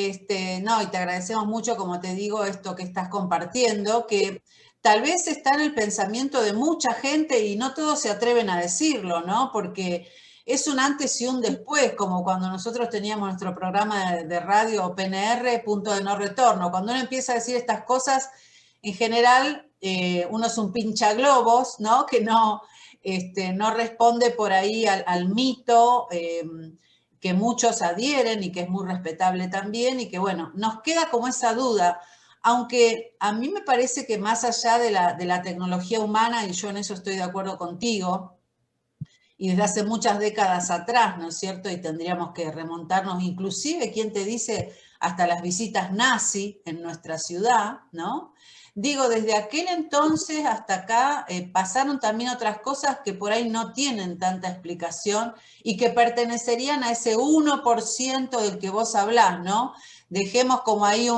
No, y te agradecemos mucho, como te digo, esto que estás compartiendo, que tal vez está en el pensamiento de mucha gente y no todos se atreven a decirlo, ¿no? Porque es un antes y un después, como cuando nosotros teníamos nuestro programa de radio PNR, Punto de No Retorno. Cuando uno empieza a decir estas cosas, en general, uno es un pinchaglobos, ¿no? Que no responde por ahí al mito que muchos adhieren y que es muy respetable también, y que, bueno, nos queda como esa duda. Aunque a mí me parece que más allá de la tecnología humana, y yo en eso estoy de acuerdo contigo, y desde hace muchas décadas atrás, ¿no es cierto? Y tendríamos que remontarnos, inclusive, ¿quién te dice? Hasta las visitas nazi en nuestra ciudad, ¿no? Digo, desde aquel entonces hasta acá pasaron también otras cosas que por ahí no tienen tanta explicación y que pertenecerían a ese 1% del que vos hablás, ¿no? Dejemos como ahí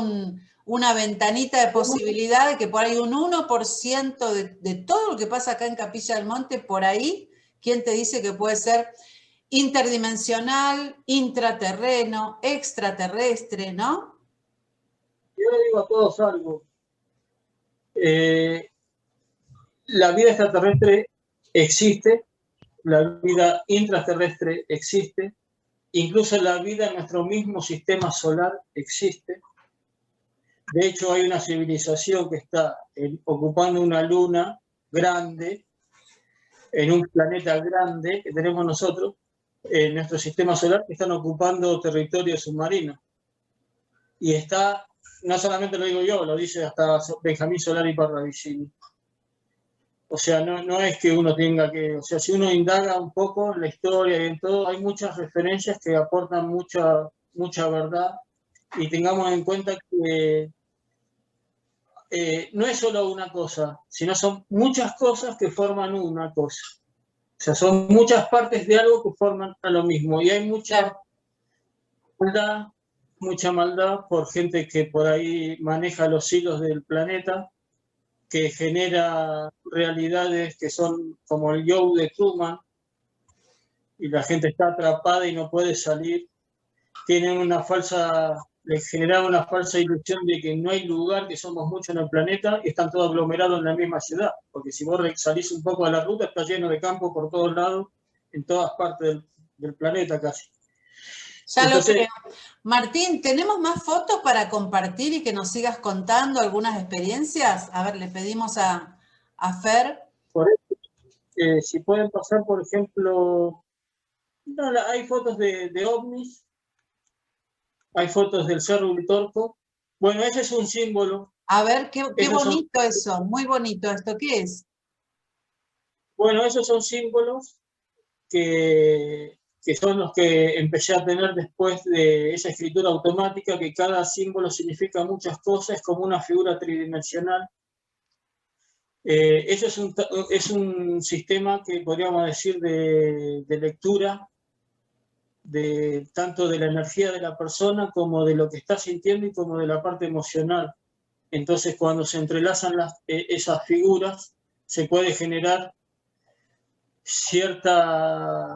una ventanita de posibilidad de que por ahí un 1% de todo lo que pasa acá en Capilla del Monte, por ahí, ¿quién te dice que puede ser interdimensional, intraterreno, extraterrestre, ¿no?
Yo le digo a todos algo. La vida extraterrestre existe, la vida intraterrestre existe, incluso la vida en nuestro mismo sistema solar existe. De hecho, hay una civilización que está ocupando una luna grande, en un planeta grande que tenemos nosotros, en nuestro sistema solar, que están ocupando territorio submarino. Y está, no solamente lo digo yo, lo dice hasta Benjamín Solari Parravicini. O sea, no es que uno tenga que, o sea, si uno indaga un poco en la historia y en todo, hay muchas referencias que aportan mucha verdad, y tengamos en cuenta que no es solo una cosa, sino son muchas cosas que forman una cosa. O sea, son muchas partes de algo que forman a lo mismo, y hay mucha maldad por gente que por ahí maneja los hilos del planeta, que genera realidades que son como el Yo de Truman, y la gente está atrapada y no puede salir. Tienen les generan una falsa ilusión de que no hay lugar, que somos muchos en el planeta y están todos aglomerados en la misma ciudad. Porque si vos salís un poco de la ruta, está lleno de campo por todos lados, en todas partes del planeta casi.
Ya entonces, lo creo. Martín, ¿tenemos más fotos para compartir y que nos sigas contando algunas experiencias? A ver, le pedimos a Fer.
Por eso, si pueden pasar, por ejemplo, hay fotos de ovnis, hay fotos del Cerro Uritorco. Bueno, ese es un símbolo.
A ver, qué bonito eso, muy bonito esto. ¿Qué es?
Bueno, esos son símbolos que son los que empecé a tener después de esa escritura automática, que cada símbolo significa muchas cosas, como una figura tridimensional. Eso es un sistema que podríamos decir de lectura, tanto de la energía de la persona como de lo que está sintiendo y como de la parte emocional. Entonces, cuando se entrelazan esas figuras, se puede generar cierta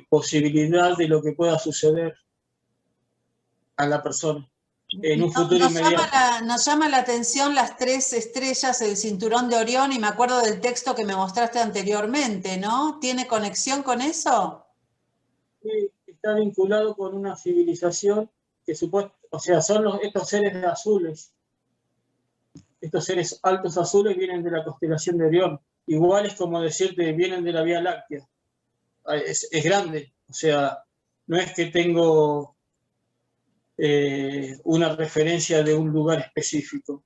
posibilidad de lo que pueda suceder a la persona en un futuro inmediato.
Nos llama la atención las 3 estrellas, el cinturón de Orión, y me acuerdo del texto que me mostraste anteriormente, ¿no? ¿Tiene conexión con eso?
Sí, está vinculado con una civilización que o sea, son estos seres azules. Estos seres altos azules vienen de la constelación de Orión. Igual es como decirte, vienen de la Vía Láctea. Es grande, o sea, no es que tengo una referencia de un lugar específico.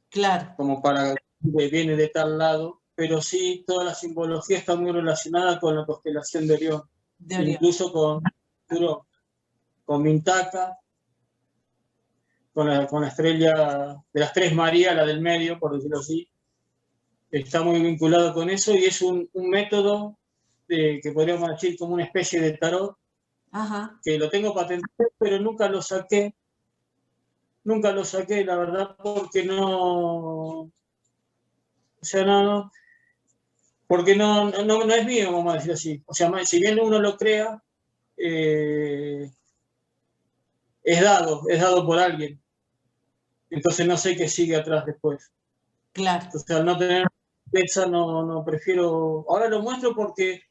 Claro.
Como para que viene de tal lado, pero sí, toda la simbología está muy relacionada con la constelación de Orión. Incluso con Mintaka, con la estrella de las 3 Marías, la del medio, por decirlo así. Está muy vinculado con eso, y es un método que podríamos decir como una especie de tarot. Ajá. Que lo tengo patentado, pero nunca lo saqué. Nunca lo saqué, la verdad, porque no... O sea, porque no es mío, vamos a decir así. O sea, si bien uno lo crea, es dado por alguien. Entonces no sé qué sigue atrás después.
Claro.
Entonces, al no tener fecha, no prefiero... Ahora lo muestro porque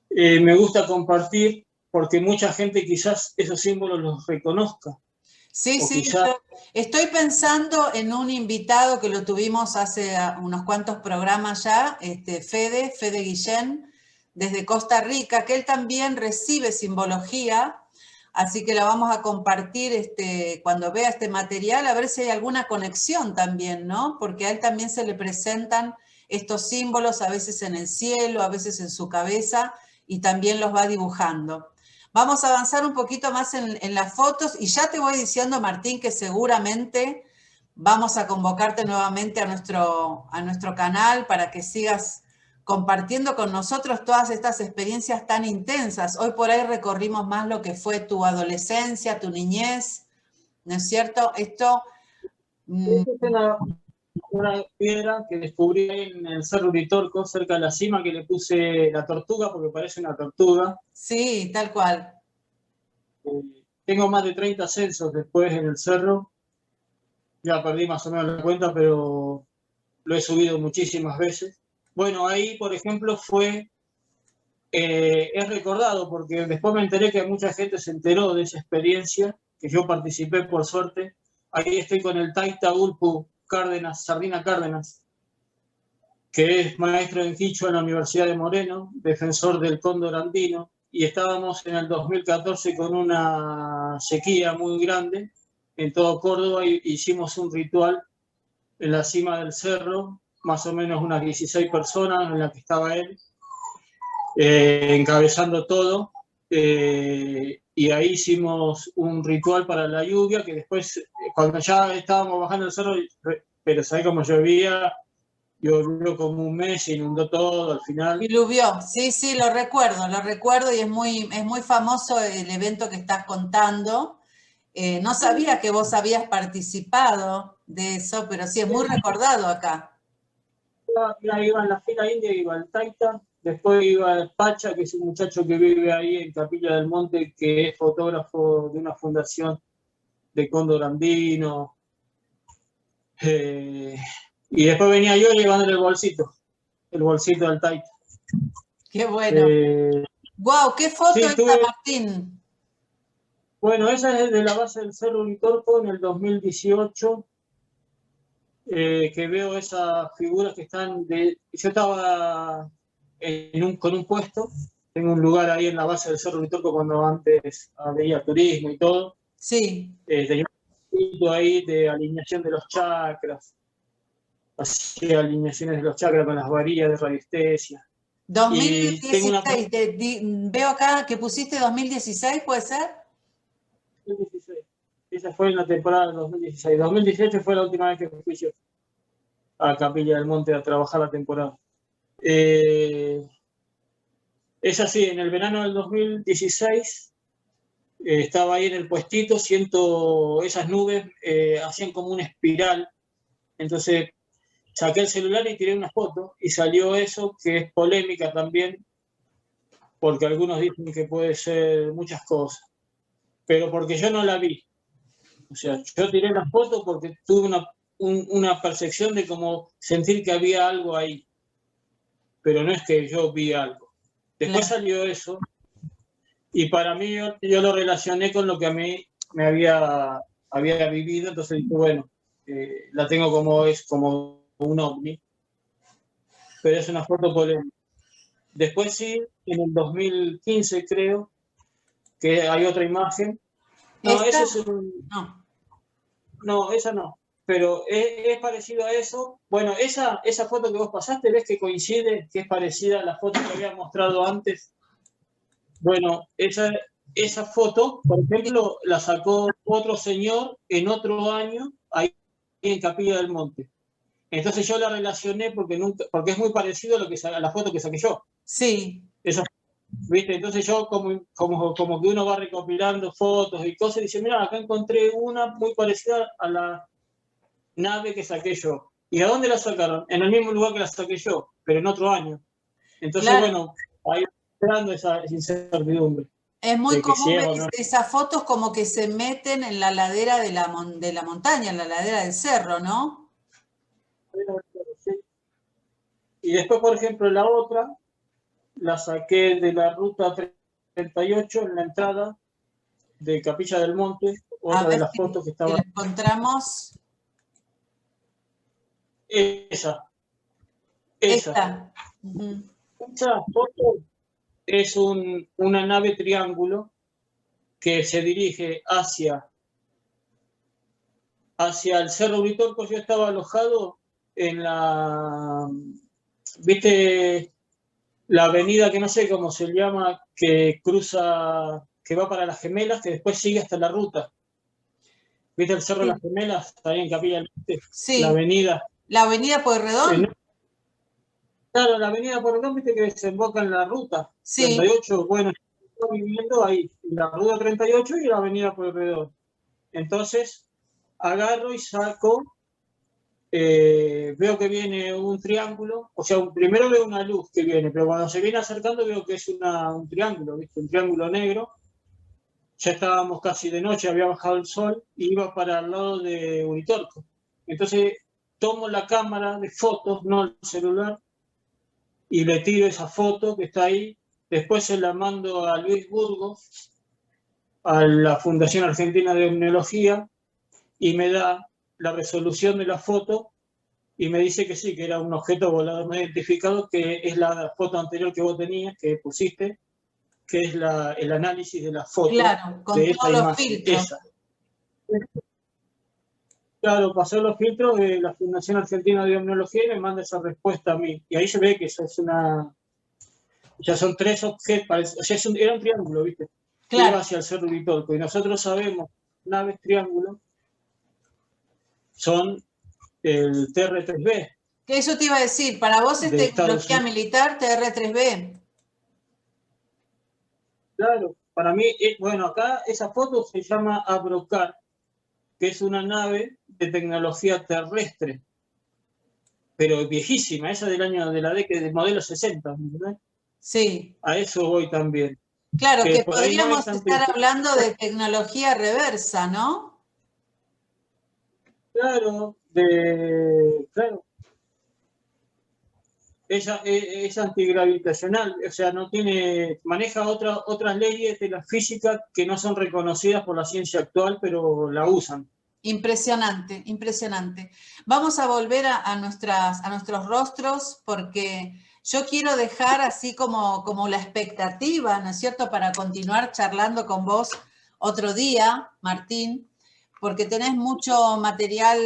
me gusta compartir, porque mucha gente quizás esos símbolos los reconozca.
Sí, estoy pensando en un invitado que lo tuvimos hace unos cuantos programas ya, Fede Guillén, desde Costa Rica, que él también recibe simbología, así que la vamos a compartir cuando vea este material, a ver si hay alguna conexión también, ¿no? Porque a él también se le presentan estos símbolos, a veces en el cielo, a veces en su cabeza, y también los va dibujando. Vamos a avanzar un poquito más en las fotos, y ya te voy diciendo, Martín, que seguramente vamos a convocarte nuevamente a nuestro canal para que sigas compartiendo con nosotros todas estas experiencias tan intensas. Hoy por ahí recorrimos más lo que fue tu adolescencia, tu niñez, ¿no es cierto? Esto...
una piedra que descubrí en el Cerro Uritorco, cerca de la cima, que le puse la tortuga, porque parece una tortuga.
Sí, tal cual.
Tengo más de 30 ascensos después en el cerro. Ya perdí más o menos la cuenta, pero lo he subido muchísimas veces. Bueno, ahí, por ejemplo, es recordado, porque después me enteré que mucha gente se enteró de esa experiencia, que yo participé por suerte. Ahí estoy con el Taita Ulpu Cárdenas, Sardina Cárdenas, que es maestro en Quichua en la Universidad de Moreno, defensor del cóndor andino, y estábamos en el 2014 con una sequía muy grande en todo Córdoba y hicimos un ritual en la cima del cerro, más o menos unas 16 personas en la que estaba él, encabezando todo, y ahí hicimos un ritual para la lluvia, que después, cuando ya estábamos bajando el cerro, pero ¿sabés cómo llovía? Llovió como un mes, se inundó todo al final.
Diluvió, sí, sí, lo recuerdo y es muy famoso el evento que estás contando. No sabía que vos habías participado de eso, pero sí, es muy recordado acá.
Mira, iba en la fila india, iba el Taita, después iba el Pacha, que es un muchacho que vive ahí en Capilla del Monte, que es fotógrafo de una fundación de cóndor andino. Y después venía yo llevándole el bolsito del Taita.
Qué bueno. Wow, qué foto
Sí,
esta, Martín.
Bueno, esa es de la base del Cerro Uritorco en el 2018, que veo esas figuras que están Yo estaba con un puesto, tengo un lugar ahí en la base del Cerro Uritorco cuando antes había turismo y todo.
Sí.
Tenía un sitio ahí de alineación de los chakras, hacía alineaciones de los chakras con las varillas de radiestesia. Y tengo
2016, veo acá que pusiste 2016, ¿puede ser?
2016. Esa fue en la temporada de 2016. 2018 fue la última vez que fui yo a Capilla del Monte a trabajar la temporada. Es así, en el verano del 2016 estaba ahí en el puestito, siento esas nubes, hacían como una espiral, entonces saqué el celular y tiré una foto y salió eso, que es polémica también, porque algunos dicen que puede ser muchas cosas, pero porque yo no la vi. O sea, yo tiré la foto porque tuve una percepción de como sentir que había algo ahí, pero no es que yo vi algo. Después salió eso, y para mí yo lo relacioné con lo que a mí me había vivido, entonces dije, bueno, la tengo como un ovni, pero es una foto polémica. Después sí, en el 2015 creo, que hay otra imagen. No, ese es un... No, esa no, pero es parecido a eso. Bueno, esa foto que vos pasaste, ¿ves que coincide, que es parecida a la foto que había mostrado antes? Bueno, esa foto, por ejemplo, la sacó otro señor en otro año, ahí en Capilla del Monte. Entonces yo la relacioné porque es muy parecido a la foto que saqué yo.
Sí.
Esa, ¿viste? Entonces yo como que uno va recopilando fotos y cosas y dice, mira, acá encontré una muy parecida a la nave que saqué yo. ¿Y a dónde la sacaron? En el mismo lugar que la saqué yo, pero en otro año. Entonces, bueno, ahí esperando esa incertidumbre.
Es muy común ver
no.
esas fotos como que se meten en la ladera de la montaña, en la ladera del cerro, ¿no?
Y después, por ejemplo, la otra, la saqué de la ruta 38 en la entrada de Capilla del Monte, otra de las fotos que estaba.
Si la encontramos.
Esa.
Esta.
Esa foto es una nave triángulo que se dirige hacia el Cerro Uritorco. Yo estaba alojado en ¿viste? La avenida que no sé cómo se llama, que cruza, que va para Las Gemelas, que después sigue hasta la ruta. ¿Viste el Cerro de Las Gemelas? Ahí en Capilla del Monte.
Sí.
La avenida.
¿La avenida Pueyrredón?
Claro, la avenida Pueyrredón, viste que desemboca en la ruta 38. Bueno, estoy viviendo ahí, la ruta 38 y la avenida Pueyrredón. Entonces, agarro y saco veo que viene un triángulo, o sea, primero veo una luz que viene, pero cuando se viene acercando veo que es un triángulo, ¿viste? Un triángulo negro. Ya estábamos casi de noche, había bajado el sol y iba para el lado de Uritorco. Entonces tomo la cámara de fotos, no el celular, y le tiro esa foto que está ahí. Después se la mando a Luis Burgos, a la Fundación Argentina de Omniología, y me da la resolución de la foto y me dice que sí, que era un objeto volador no identificado, que es la foto anterior que vos tenías, que pusiste, que es el análisis de la foto
Claro, con
de esa
todos los
imagen,
filtros.
esa. Claro, pasó los filtros de la Fundación Argentina de Omniología y me manda esa respuesta a mí. Y ahí se ve que eso es ya son 3 objetos, o sea, era un triángulo, ¿viste? Que
Claro.
iba hacia el Cerro Uritorco. Y nosotros sabemos, naves triángulo son el TR-3B.
Que eso te iba a decir, para vos es
de Estados
tecnología
Unidos.
militar, TR-3B.
Claro, para mí, bueno, acá esa foto se llama Abrocar, que es una nave de tecnología terrestre, pero viejísima, esa de la década del modelo 60, ¿entendés?
Sí.
A eso voy también.
Claro, que
por ahí no
podríamos
es tan
estar hablando de tecnología reversa, ¿no?
Claro, claro. Es antigravitacional, o sea, maneja otras leyes de la física que no son reconocidas por la ciencia actual, pero la usan.
Impresionante, impresionante. Vamos a volver a nuestros rostros porque yo quiero dejar así como la expectativa, ¿no es cierto?, para continuar charlando con vos otro día, Martín, porque tenés mucho material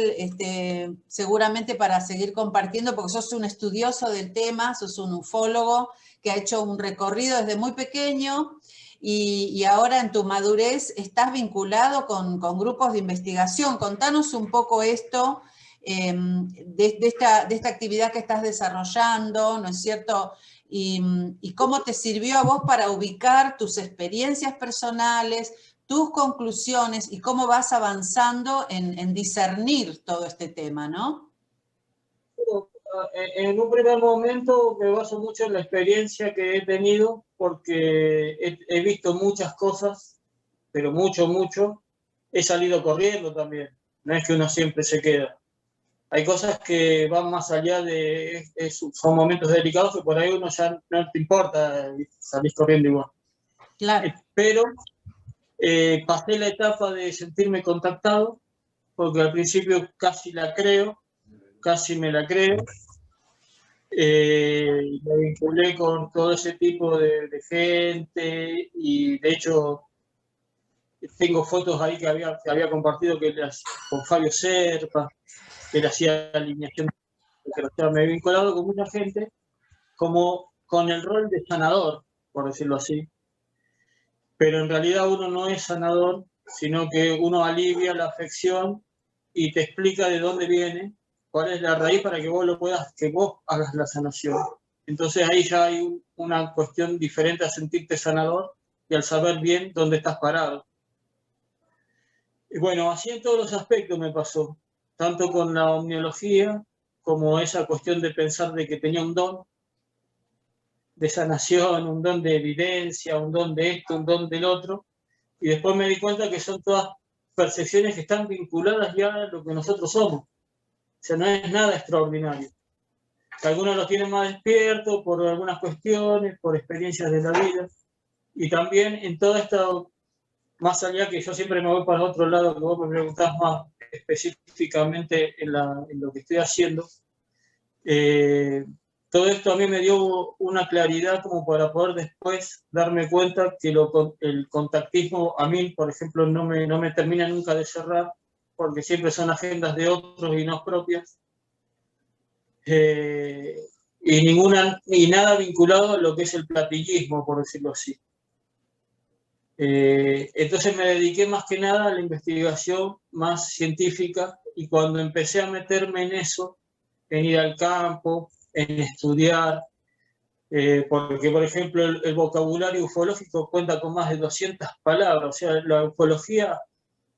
seguramente para seguir compartiendo, porque sos un estudioso del tema, sos un ufólogo que ha hecho un recorrido desde muy pequeño y ahora en tu madurez estás vinculado con grupos de investigación. Contanos un poco esto, de esta actividad que estás desarrollando, ¿no es cierto?, y cómo te sirvió a vos para ubicar tus experiencias personales, tus conclusiones y cómo vas avanzando en discernir todo este tema, ¿no?
En un primer momento me baso mucho en la experiencia que he tenido porque he visto muchas cosas, pero mucho. He salido corriendo también, no es que uno siempre se queda. Hay cosas que van más allá son momentos delicados que por ahí uno ya no te importa, salís corriendo igual.
Claro.
Pero pasé la etapa de sentirme contactado, porque al principio casi me la creo. Me vinculé con todo ese tipo de gente y de hecho tengo fotos ahí que había compartido con Fabio Serpa, que le hacía alineación. O sea, me he vinculado con mucha gente como con el rol de sanador, por decirlo así. Pero en realidad uno no es sanador, sino que uno alivia la afección y te explica de dónde viene, cuál es la raíz para que vos hagas la sanación. Entonces ahí ya hay una cuestión diferente a sentirte sanador y al saber bien dónde estás parado. Y bueno, así en todos los aspectos me pasó, tanto con la omniología como esa cuestión de pensar de que tenía un don de sanación, un don de evidencia, un don de esto, un don del otro, y después me di cuenta que son todas percepciones que están vinculadas ya a lo que nosotros somos. O sea, no es nada extraordinario. Algunos lo tienen más despierto por algunas cuestiones, por experiencias de la vida, y también en todo esto, más allá que yo siempre me voy para otro lado, que vos me preguntás más específicamente en lo que estoy haciendo, todo esto a mí me dio una claridad como para poder después darme cuenta que el contactismo a mí, por ejemplo, no me termina nunca de cerrar, porque siempre son agendas de otros y no propias. Y nada vinculado a lo que es el platillismo, por decirlo así. Entonces me dediqué más que nada a la investigación más científica y cuando empecé a meterme en eso, en ir al campo, en estudiar, porque por ejemplo el vocabulario ufológico cuenta con más de 200 palabras, o sea, la ufología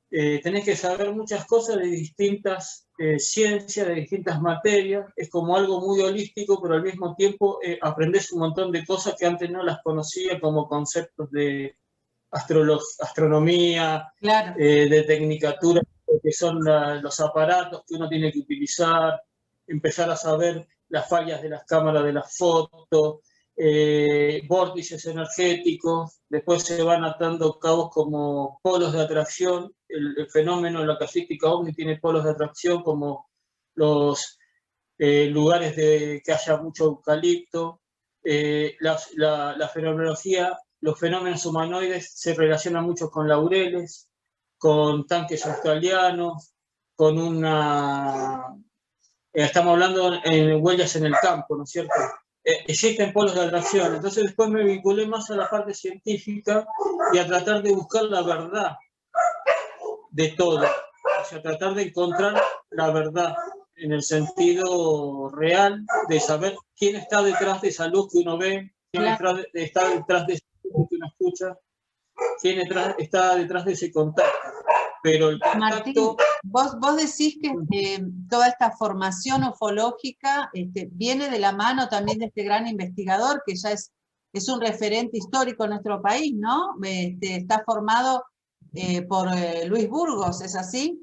tenés que saber muchas cosas de distintas ciencias, de distintas materias. Es como algo muy holístico, pero al mismo tiempo aprendés un montón de cosas que antes no las conocía, como conceptos de astronomía,
Claro.
de tecnicatura, que son los aparatos que uno tiene que utilizar, empezar a saber las fallas de las cámaras de las fotos, vórtices energéticos. Después se van atando cabos como polos de atracción. El fenómeno de la casuística ovni tiene polos de atracción como los lugares que haya mucho eucalipto. La fenomenología, los fenómenos humanoides se relacionan mucho con laureles, con tanques australianos, con estamos hablando en huellas en el campo, ¿no es cierto? Existen polos de atracción. Entonces después me vinculé más a la parte científica y a tratar de buscar la verdad de todo. O sea, tratar de encontrar la verdad en el sentido real de saber quién está detrás de esa luz que uno ve, quién
Claro.
está detrás de ese que uno escucha, quién está detrás de ese contacto. Pero el contacto...
Martín, vos decís que toda esta formación ufológica viene de la mano también de este gran investigador que ya es un referente histórico en nuestro país, ¿no? Está formado por Luis Burgos, ¿es así?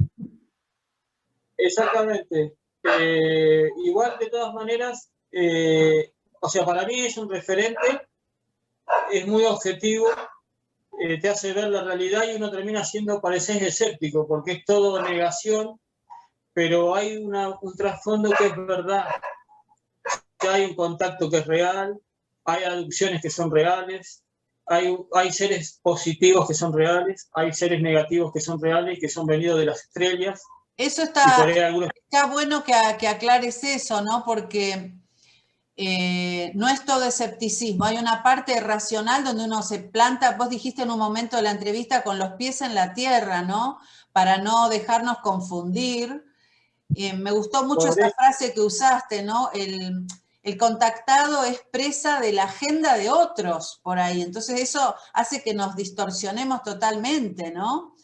Exactamente. Igual, de todas maneras, o sea, para mí es un referente, es muy objetivo, te hace ver la realidad y uno termina siendo, parecer escéptico, porque es todo negación, pero hay un trasfondo que es verdad, que hay un contacto que es real, hay aducciones que son reales, hay seres positivos que son reales, hay seres negativos que son reales, que son venidos de las estrellas.
Eso
y por ahí algunos...
está bueno que aclares eso, ¿no? Porque no es todo escepticismo, hay una parte racional donde uno se planta, vos dijiste en un momento de la entrevista, con los pies en la tierra, ¿no? Para no dejarnos confundir. Me gustó mucho esa frase que usaste, ¿no? El contactado es presa de la agenda de otros por ahí, entonces eso hace que nos distorsionemos totalmente, ¿no?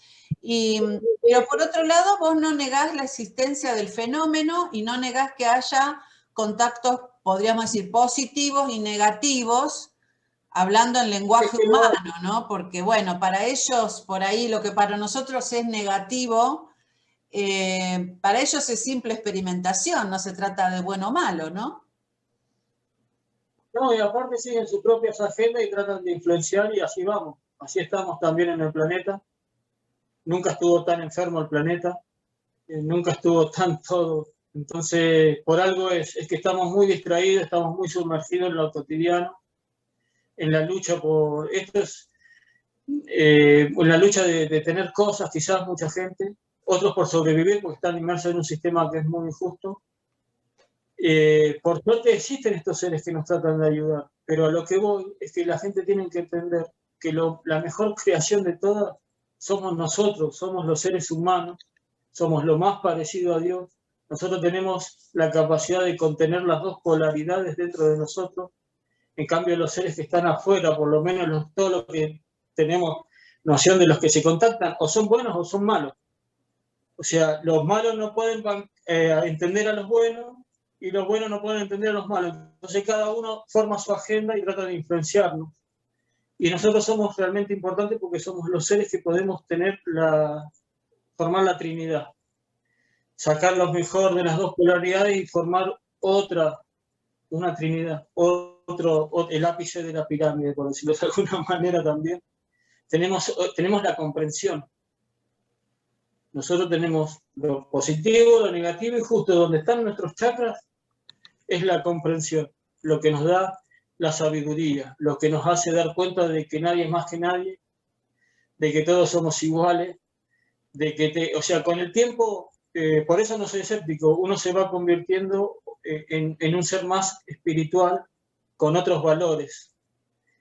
Pero por otro lado, vos no negás la existencia del fenómeno y no negás que haya contactos, podríamos decir, positivos y negativos, hablando en lenguaje humano, ¿no? Porque, bueno, para ellos, por ahí, lo que para nosotros es negativo, para ellos es simple experimentación, no se trata de bueno o malo, ¿no?
No, y aparte siguen sus propias agendas y tratan de influenciar y así vamos. Así estamos también en el planeta. Nunca estuvo tan enfermo el planeta, nunca estuvo tan todo. Entonces, por algo es que estamos muy distraídos, estamos muy sumergidos en lo cotidiano, en la lucha por... Esto es en la lucha de tener cosas, quizás mucha gente, otros por sobrevivir porque están inmersos en un sistema que es muy injusto. Por suerte existen estos seres que nos tratan de ayudar, pero a lo que voy es que la gente tiene que entender que la mejor creación de todas somos nosotros, somos los seres humanos, somos lo más parecido a Dios. Nosotros tenemos la capacidad de contener las dos polaridades dentro de nosotros. En cambio, los seres que están afuera, por lo menos todos los que tenemos noción de los que se contactan, o son buenos o son malos. O sea, los malos no pueden entender a los buenos y los buenos no pueden entender a los malos. Entonces cada uno forma su agenda y trata de influenciarnos. Y nosotros somos realmente importantes porque somos los seres que podemos formar la Trinidad. Sacar lo mejor de las dos polaridades y formar una Trinidad. El ápice de la pirámide, por decirlo de alguna manera también. Tenemos la comprensión. Nosotros tenemos lo positivo, lo negativo, y justo donde están nuestros chakras es la comprensión, lo que nos da la sabiduría, lo que nos hace dar cuenta de que nadie es más que nadie, de que todos somos iguales, o sea, con el tiempo, por eso no soy escéptico, uno se va convirtiendo en un ser más espiritual, con otros valores,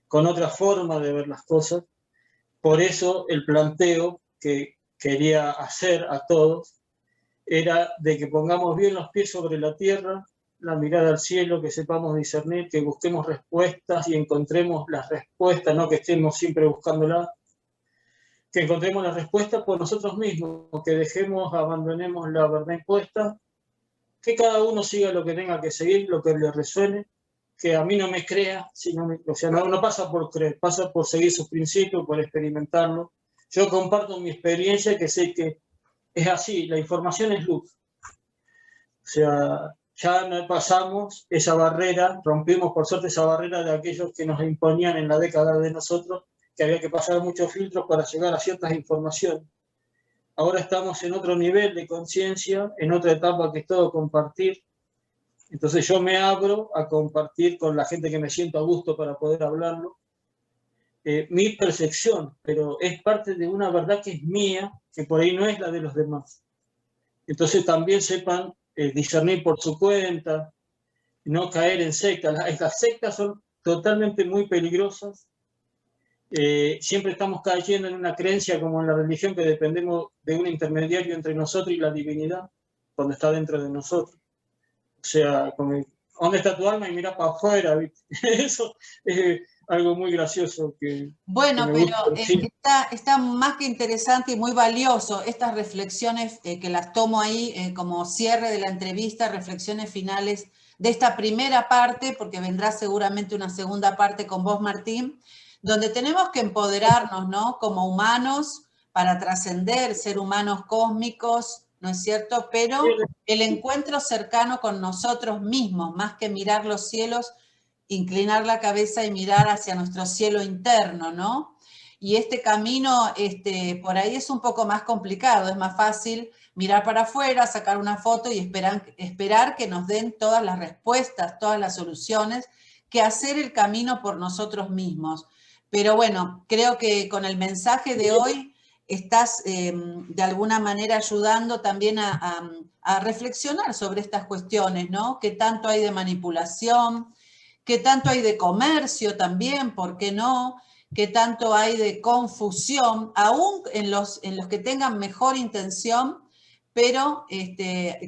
con otra forma de ver las cosas. Por eso el planteo que quería hacer a todos era de que pongamos bien los pies sobre la tierra, la mirada al cielo, que sepamos discernir, que busquemos respuestas y encontremos las respuestas, no que estemos siempre buscándolas, que encontremos la respuesta por nosotros mismos, que abandonemos la verdad impuesta, que cada uno siga lo que tenga que seguir, lo que le resuene, que a mí no me crea, o sea, no pasa por creer, pasa por seguir sus principios, por experimentarlo. Yo comparto mi experiencia, que sé que es así, la información es luz. O sea, ya no pasamos esa barrera, rompimos por suerte esa barrera de aquellos que nos imponían en la década de nosotros, que había que pasar muchos filtros para llegar a ciertas informaciones. Ahora estamos en otro nivel de conciencia, en otra etapa que es todo compartir. Entonces yo me abro a compartir con la gente que me siento a gusto para poder hablarlo. Mi percepción, pero es parte de una verdad que es mía, que por ahí no es la de los demás. Entonces también sepan discernir por su cuenta, no caer en sectas. Las sectas son totalmente muy peligrosas. Siempre estamos cayendo en una creencia como en la religión, que dependemos de un intermediario entre nosotros y la divinidad, cuando está dentro de nosotros. O sea, como, ¿dónde está tu alma? Y mira para afuera, ¿viste? Eso es algo muy gracioso
Bueno,
que me
pero
gusta decir.
está más que interesante y muy valioso estas reflexiones que las tomo ahí como cierre de la entrevista, reflexiones finales de esta primera parte, porque vendrá seguramente una segunda parte con vos, Martín, donde tenemos que empoderarnos, ¿no? Como humanos para trascender, ser humanos cósmicos, ¿no es cierto? Pero el encuentro cercano con nosotros mismos, más que mirar los cielos, inclinar la cabeza y mirar hacia nuestro cielo interno, ¿no? Y este camino, por ahí es un poco más complicado, es más fácil mirar para afuera, sacar una foto y esperar que nos den todas las respuestas, todas las soluciones, que hacer el camino por nosotros mismos. Pero bueno, creo que con el mensaje de hoy estás de alguna manera ayudando también a reflexionar sobre estas cuestiones, ¿no? ¿Qué tanto hay de manipulación? ¿Qué tanto hay de comercio también? ¿Por qué no? ¿Qué tanto hay de confusión? Aún en los que tengan mejor intención, pero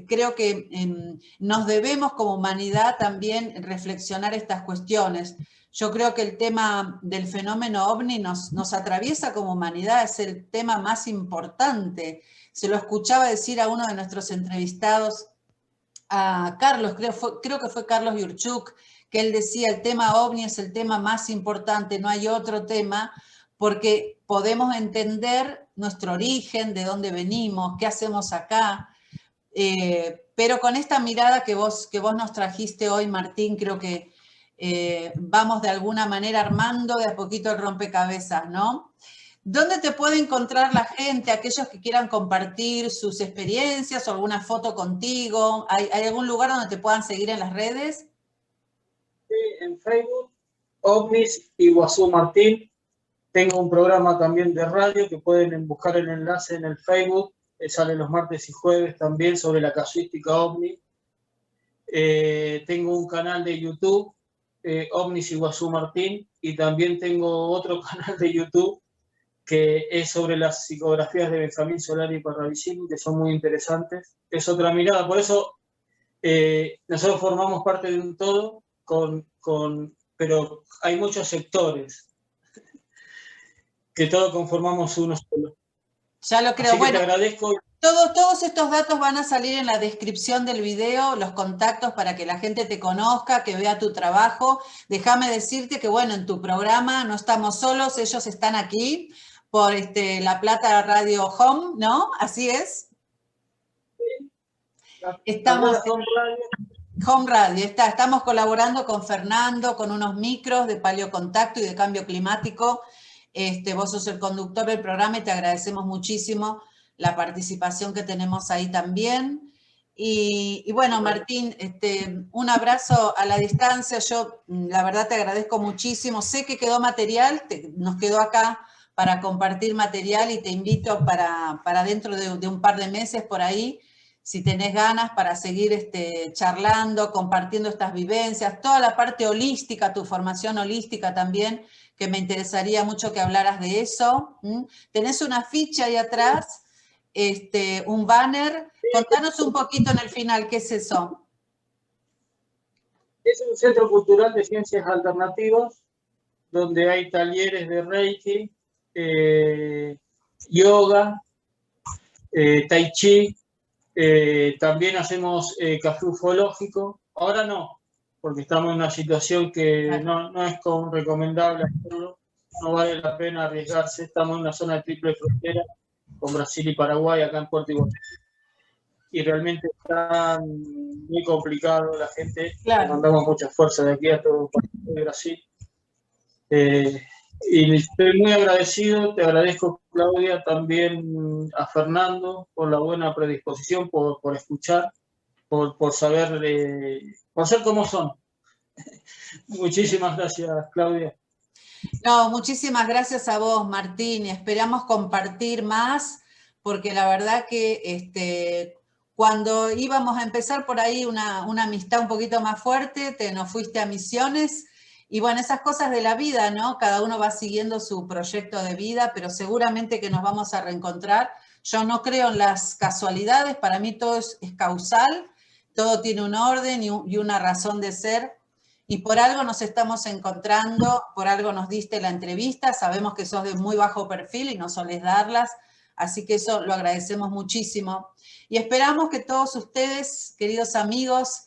creo que nos debemos como humanidad también reflexionar estas cuestiones. Yo creo que el tema del fenómeno OVNI nos atraviesa como humanidad, es el tema más importante. Se lo escuchaba decir a uno de nuestros entrevistados, a Carlos, creo que fue Carlos Yurchuk, que él decía, el tema OVNI es el tema más importante, no hay otro tema, porque podemos entender nuestro origen, de dónde venimos, qué hacemos acá, pero con esta mirada que vos nos trajiste hoy, Martín, creo que vamos de alguna manera armando de a poquito el rompecabezas, ¿no? ¿Dónde te puede encontrar la gente, aquellos que quieran compartir sus experiencias o alguna foto contigo? ¿Hay algún lugar donde te puedan seguir en las redes?
Sí, en Facebook, OVNIS Iguazú Martín. Tengo un programa también de radio que pueden buscar el enlace en el Facebook. Sale los martes y jueves también sobre la casuística OVNI. Tengo un canal de YouTube, OVNIS Iguazú Martín, y también tengo otro canal de YouTube que es sobre las psicografías de Benjamín Solari y Parravicini, que son muy interesantes. Es otra mirada, por eso nosotros formamos parte de un todo, pero hay muchos sectores, que todos conformamos uno solo.
Ya lo creo.
Así que
bueno,
te agradezco.
Todos estos datos van a salir en la descripción del video, los contactos para que la gente te conozca, que vea tu trabajo. Déjame decirte que, bueno, en tu programa no estamos solos, ellos están aquí por La Plata Radio Home, ¿no? Así es. Estamos en Home Radio, estamos colaborando con Fernando, con unos micros de paleocontacto y de cambio climático. Vos sos el conductor del programa y te agradecemos muchísimo la participación que tenemos ahí también. Y bueno, Martín, un abrazo a la distancia. Yo, la verdad, te agradezco muchísimo. Sé que quedó material, nos quedó acá para compartir material y te invito para dentro de un par de meses por ahí, si tenés ganas, para seguir charlando, compartiendo estas vivencias, toda la parte holística, tu formación holística también, que me interesaría mucho que hablaras de eso. Tenés una ficha ahí atrás, un banner. Contanos un poquito en el final, ¿qué es eso?
Es un centro cultural de ciencias alternativas, donde hay talleres de Reiki, yoga, tai chi, también hacemos café ufológico. Ahora no, porque estamos en una situación que no es recomendable hacerlo, no vale la pena arriesgarse. Estamos en una zona de triple frontera con Brasil y Paraguay, acá en Puerto Iguazú, y realmente está muy complicado la gente.
Claro.
Mandamos mucha fuerza de aquí a todo Brasil. Y estoy muy agradecido, te agradezco, Claudia, también a Fernando por la buena predisposición, por escuchar, por saber, por ser como son. Muchísimas gracias, Claudia.
No, muchísimas gracias a vos, Martín, y esperamos compartir más, porque la verdad que cuando íbamos a empezar por ahí una amistad un poquito más fuerte, nos fuiste a Misiones, y bueno, esas cosas de la vida, ¿no? Cada uno va siguiendo su proyecto de vida, pero seguramente que nos vamos a reencontrar. Yo no creo en las casualidades, para mí todo es causal, todo tiene un orden y una razón de ser, y por algo nos estamos encontrando, por algo nos diste la entrevista, sabemos que sos de muy bajo perfil y no solés darlas, así que eso lo agradecemos muchísimo. Y esperamos que todos ustedes, queridos amigos,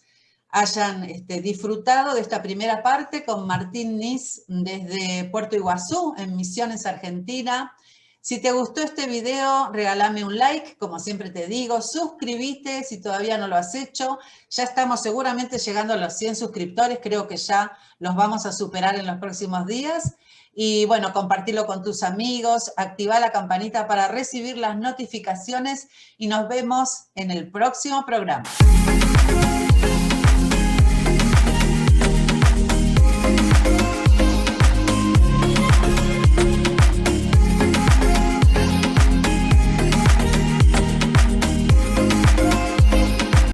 hayan disfrutado de esta primera parte con Martín Nis desde Puerto Iguazú, en Misiones, Argentina. Si te gustó este video, regálame un like, como siempre te digo, suscríbete si todavía no lo has hecho. Ya estamos seguramente llegando a los 100 suscriptores, creo que ya los vamos a superar en los próximos días. Y bueno, compartirlo con tus amigos, activar la campanita para recibir las notificaciones y nos vemos en el próximo programa.